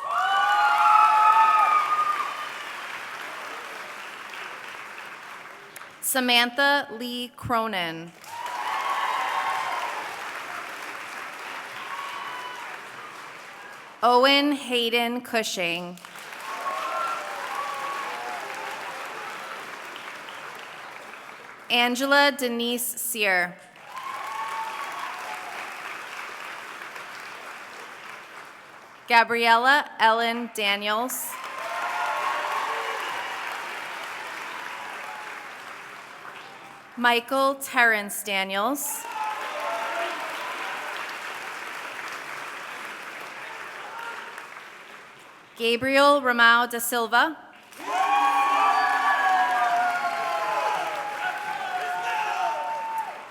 Samantha Lee Cronin. Owen Hayden Cushing. Angela Denise Sear. Gabriella Ellen Daniels. Michael Terrence Daniels. Gabriel Ramao da Silva.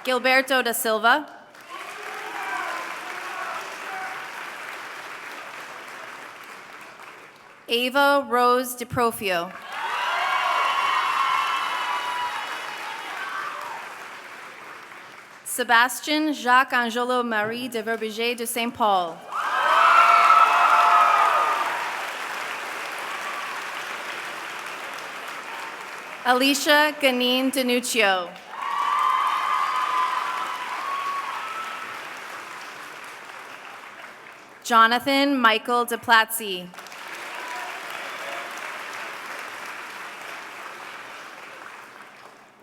Gilberto da Silva. Ava Rose DeProfio. Sebastian Jacques Angelo Marie de Verbiger de Saint Paul. Alicia Ganin Danuccio. Jonathan Michael DePlatzi.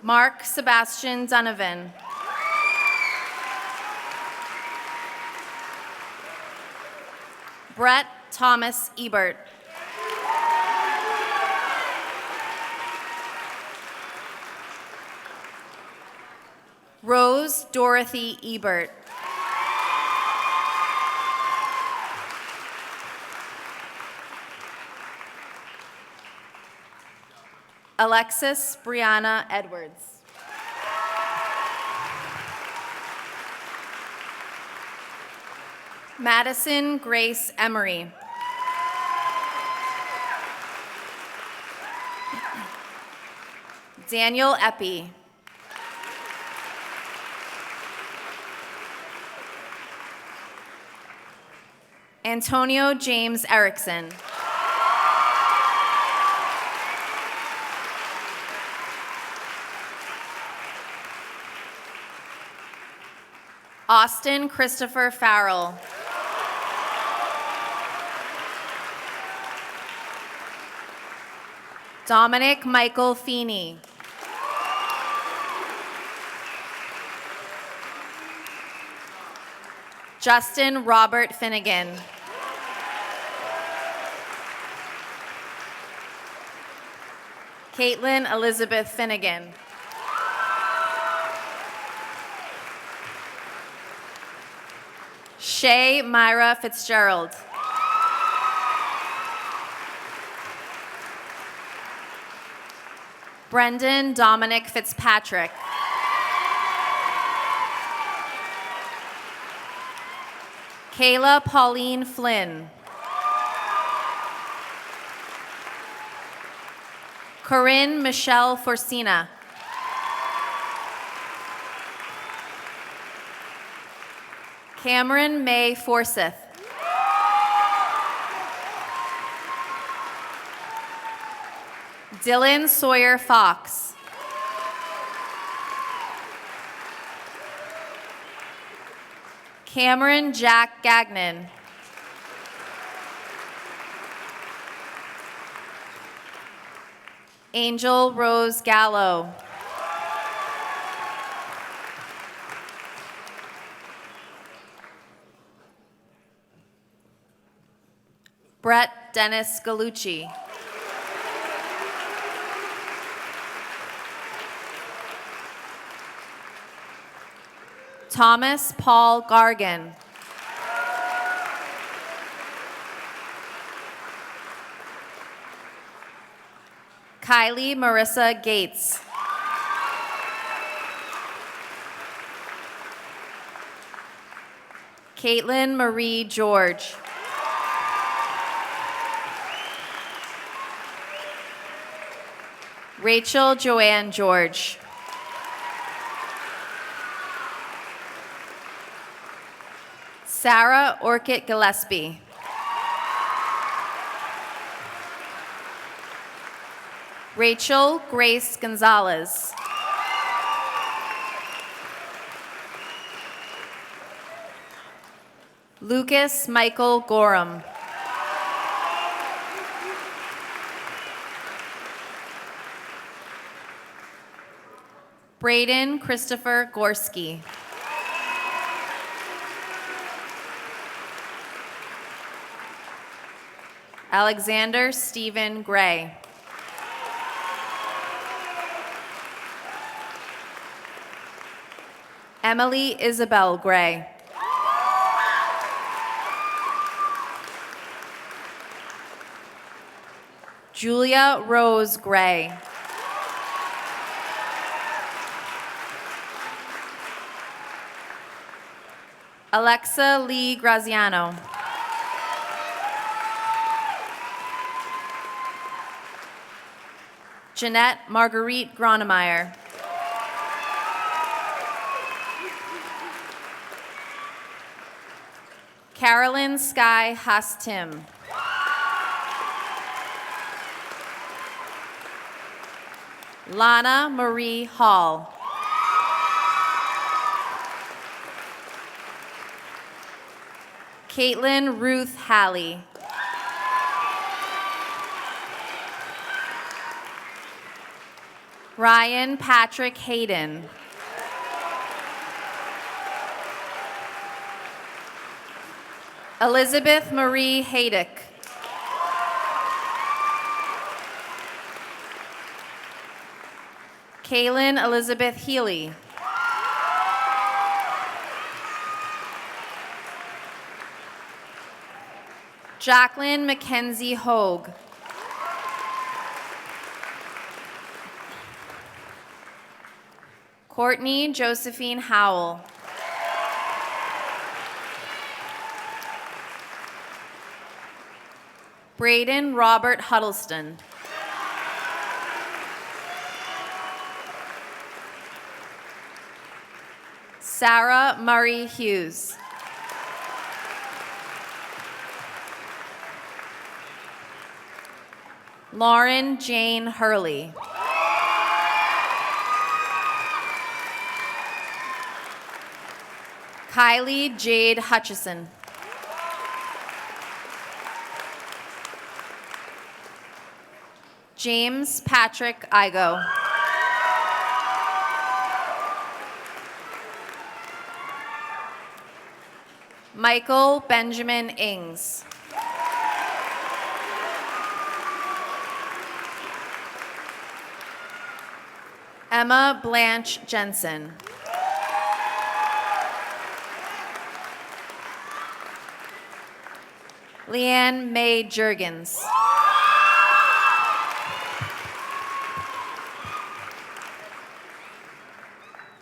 Mark Sebastian Donovan. Brett Thomas Ebert. Rose Dorothy Ebert. Alexis Brianna Edwards. Madison Grace Emery. Daniel Epi. Antonio James Erickson. Austin Christopher Farrell. Dominic Michael Feeney. Justin Robert Finnegan. Caitlin Elizabeth Finnegan. Shay Myra Fitzgerald. Brendan Dominic Fitzpatrick. Kayla Pauline Flynn. Corinne Michelle Forcina. Cameron May Forsyth. Dylan Sawyer Fox. Cameron Jack Gagnon. Angel Rose Gallo. Brett Dennis Galucci. Thomas Paul Gargan. Kylie Marissa Gates. Caitlin Marie George. Rachel Joanne George. Sarah Orchid Gillespie. Rachel Grace Gonzalez. Lucas Michael Gorham. Braden Christopher Gorski. Alexander Stephen Gray. Emily Isabel Gray. Julia Rose Gray. Alexa Lee Graziano. Jeanette Marguerite Gronemeyer. Carolyn Sky Haas-Tim. Lana Marie Hall. Caitlin Ruth Halley. Ryan Patrick Hayden. Elizabeth Marie Haydick. Kaylin Elizabeth Healy. Jacqueline Mackenzie Hogue. Courtney Josephine Howell. Braden Robert Huddleston. Sarah Murray Hughes. Lauren Jane Hurley. Kylie Jade Hutchison. James Patrick Igo. Michael Benjamin Ings. Emma Blanche Jensen. Leanne May Jurgens.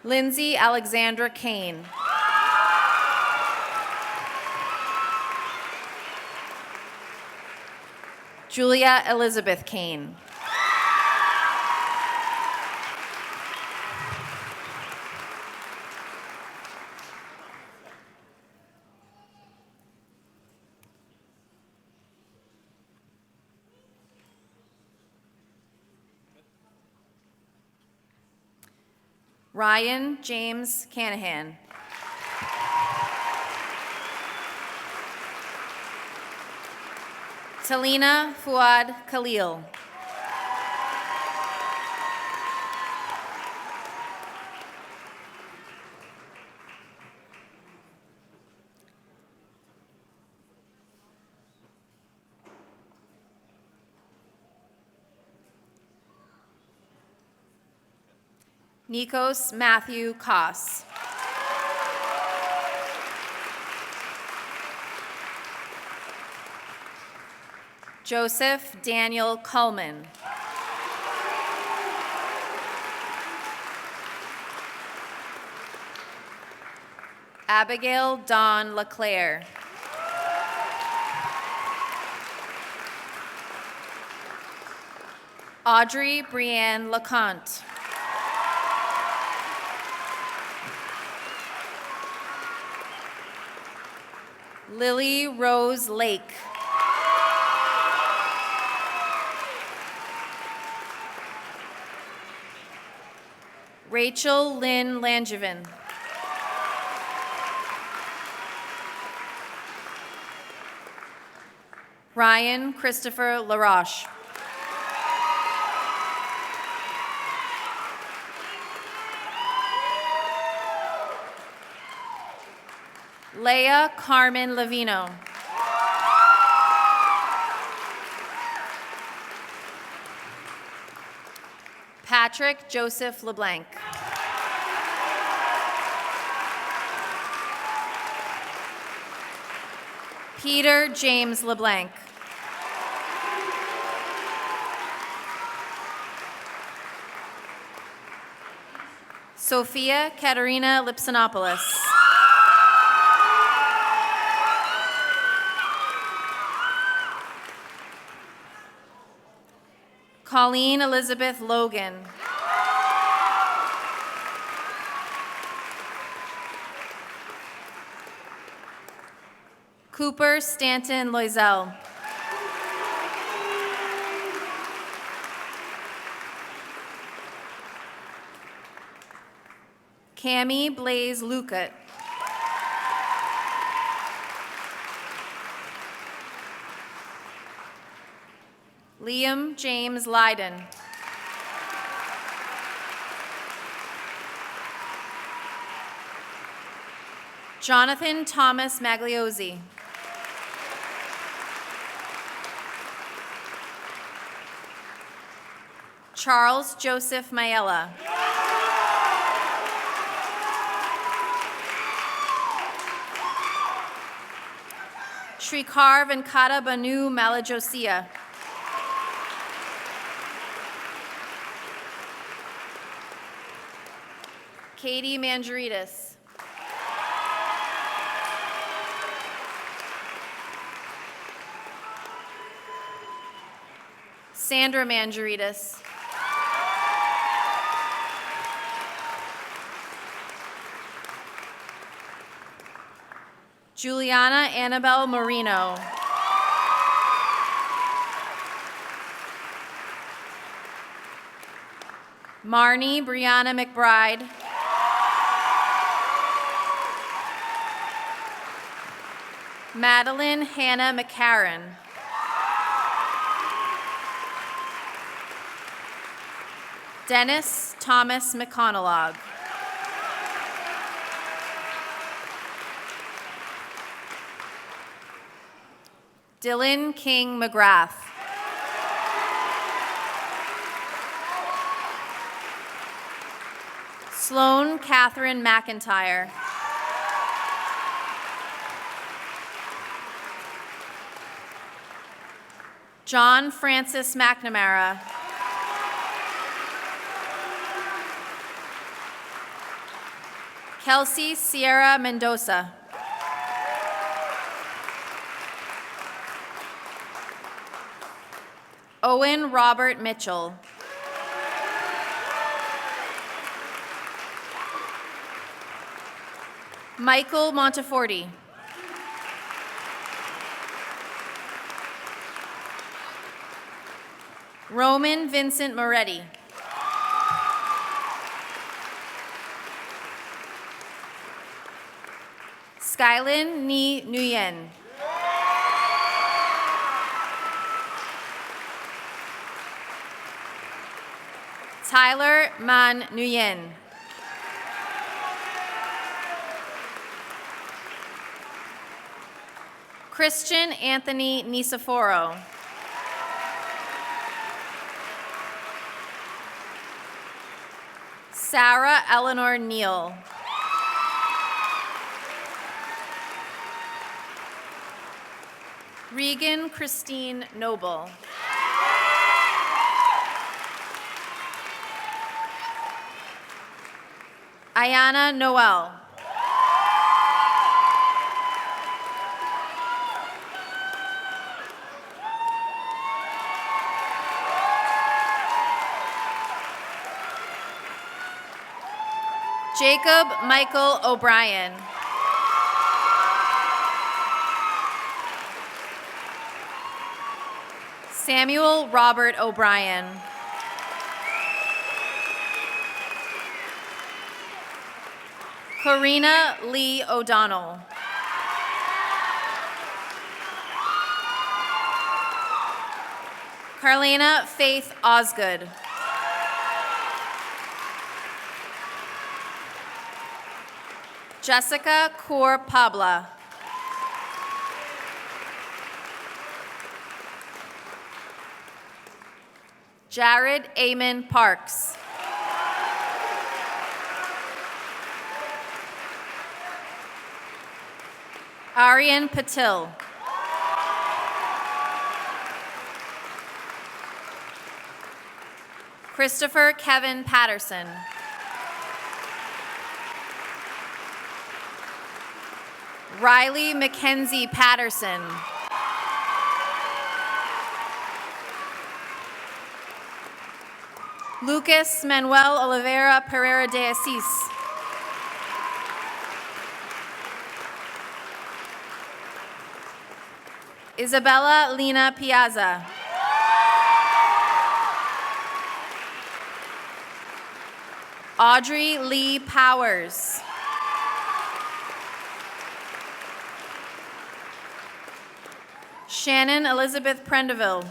Lindsay Alexandra Kane. Julia Elizabeth Kane. Ryan James Canahan. Talina Fuad Khalil. Nikos Matthew Koss. Joseph Daniel Cullman. Abigail Dawn LeClaire. Audrey Brianne LeConte. Lily Rose Lake. Rachel Lynn Langevin. Ryan Christopher LaRoche. Leah Carmen Levino. Patrick Joseph LeBlanc. Peter James LeBlanc. Sophia Katerina Lipsinopoulos. Colleen Elizabeth Logan. Cooper Stanton Loisel. Cami Blaze Lucat. Liam James Leiden. Jonathan Thomas Magliozzi. Charles Joseph Mayella. Shrikar Venkata Banu Malajosia. Katie Manjeritis. Sandra Manjeritis. Juliana Annabelle Marino. Marnie Brianna McBride. Madeline Hannah McCarran. Dennis Thomas McConaughey. Dylan King McGrath. Sloan Catherine McIntyre. John Francis McNamara. Kelsey Sierra Mendoza. Owen Robert Mitchell. Michael Monteforti. Roman Vincent Moretti. Skylin Ni Nguyen. Tyler Man Nguyen. Christian Anthony Nisaforo. Sarah Eleanor Neal. Regan Christine Noble. Ayana Noel. Jacob Michael O'Brien. Samuel Robert O'Brien. Karina Lee O'Donnell. Carlena Faith Osgood. Jessica Kaur Pabla. Jared Amon Parks. Aryan Patil. Christopher Kevin Patterson. Riley Mackenzie Patterson. Lucas Manuel Oliveira Pereira de Assis. Isabella Lena Piazza. Audrey Lee Powers. Shannon Elizabeth Prendeville.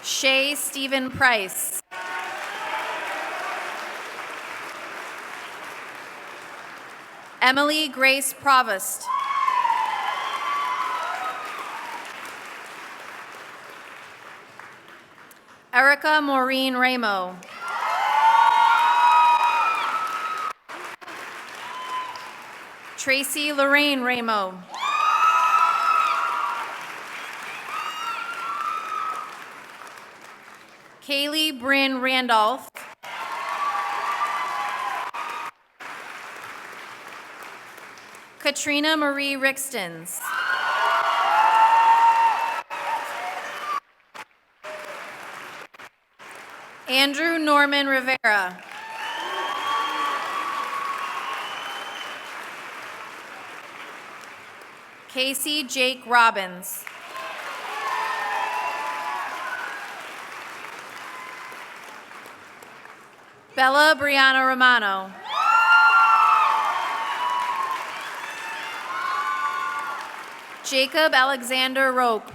Shay Stephen Price. Emily Grace Provost. Erica Maureen Ramo. Tracy Lorraine Ramo. Kaylee Bryn Randolph. Katrina Marie Rixtons. Andrew Norman Rivera. Casey Jake Robbins. Bella Brianna Romano. Jacob Alexander Rope.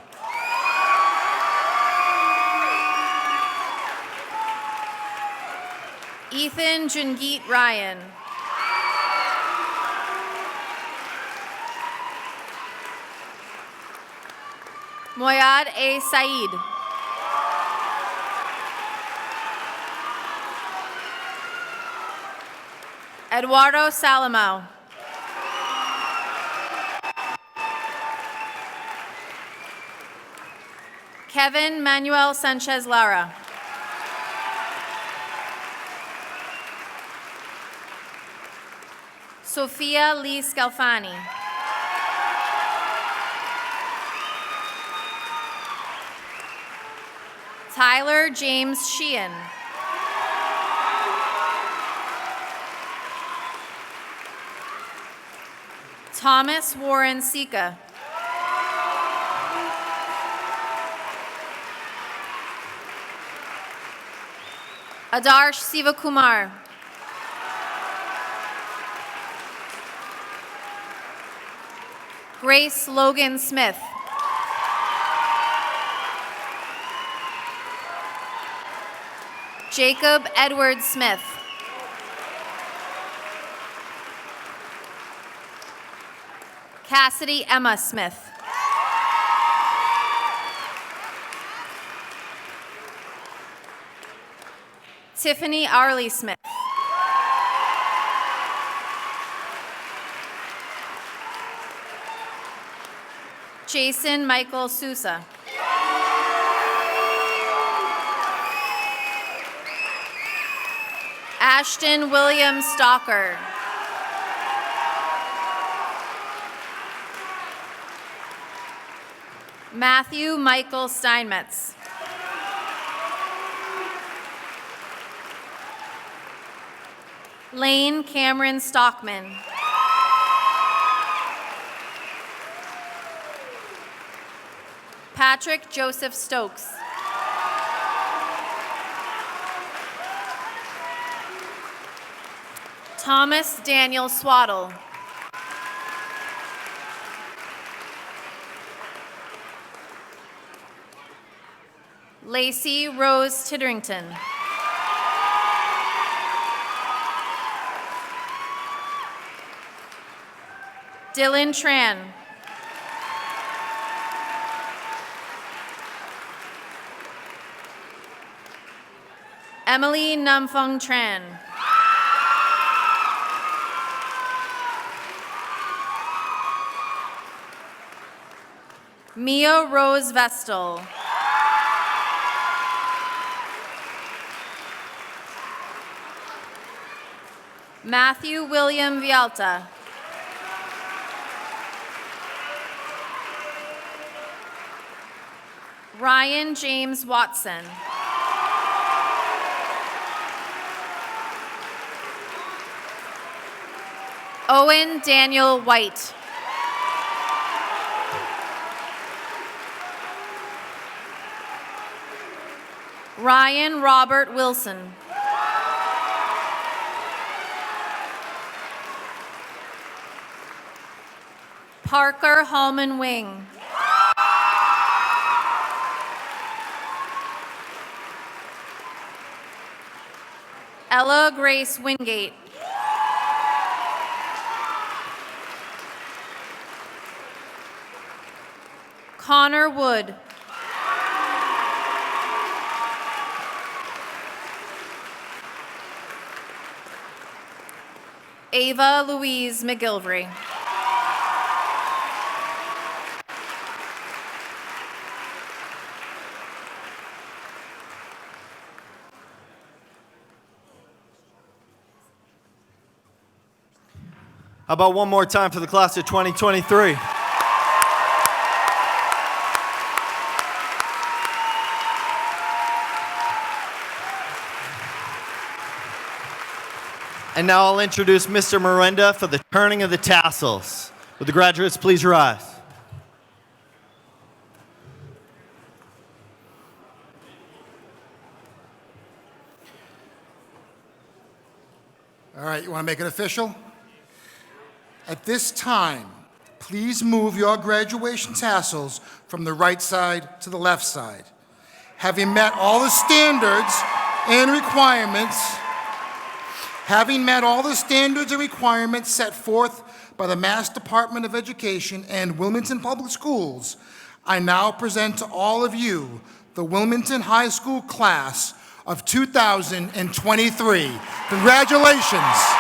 Ethan Jungeet Ryan. Moyad A. Saeed. Eduardo Salamo. Kevin Manuel Sanchez Lara. Sophia Lee Scalfani. Tyler James Sheehan. Thomas Warren Sika. Adarsh Sivakumar. Grace Logan Smith. Jacob Edward Smith. Cassidy Emma Smith. Tiffany Arley Smith. Jason Michael Sousa. Ashton William Stalker. Matthew Michael Steinmetz. Lane Cameron Stockman. Patrick Joseph Stokes. Thomas Daniel Swaddle. Lacey Rose Titterington. Dylan Tran. Emily Namfung Tran. Mia Rose Vestal. Matthew William Vialta. Ryan James Watson. Owen Daniel White. Ryan Robert Wilson. Parker Hallman Wing. Ella Grace Wingate. Connor Wood. Ava Louise McGilvery. How about one more time for the class of 2023? And now I'll introduce Mr. Miranda for the turning of the tassels. Would the graduates please rise? All right, you want to make it official? At this time, please move your graduation tassels from the right side to the left side. Having met all the standards and requirements set forth by the Mass Department of Education and Wilmington Public Schools, I now present to all of you the Wilmington High School class of 2023. Congratulations.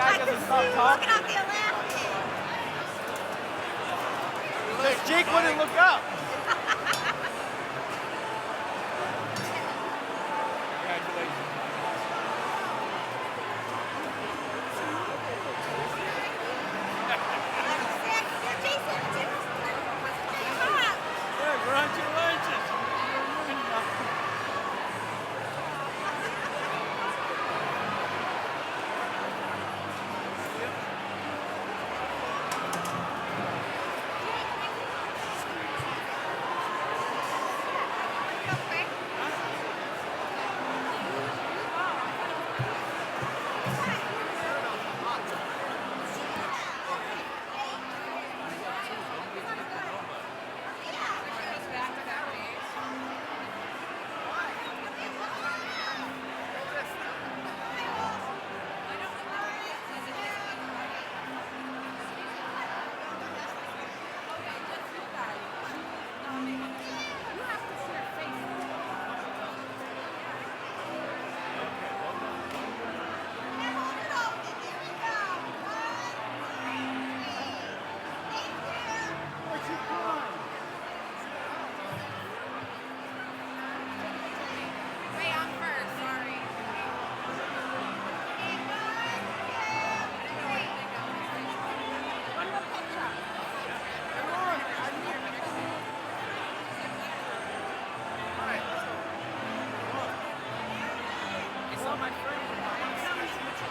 guy doesn't stop talking. Because Jake wouldn't look up. Congratulations. Congratulations.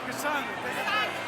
Your son.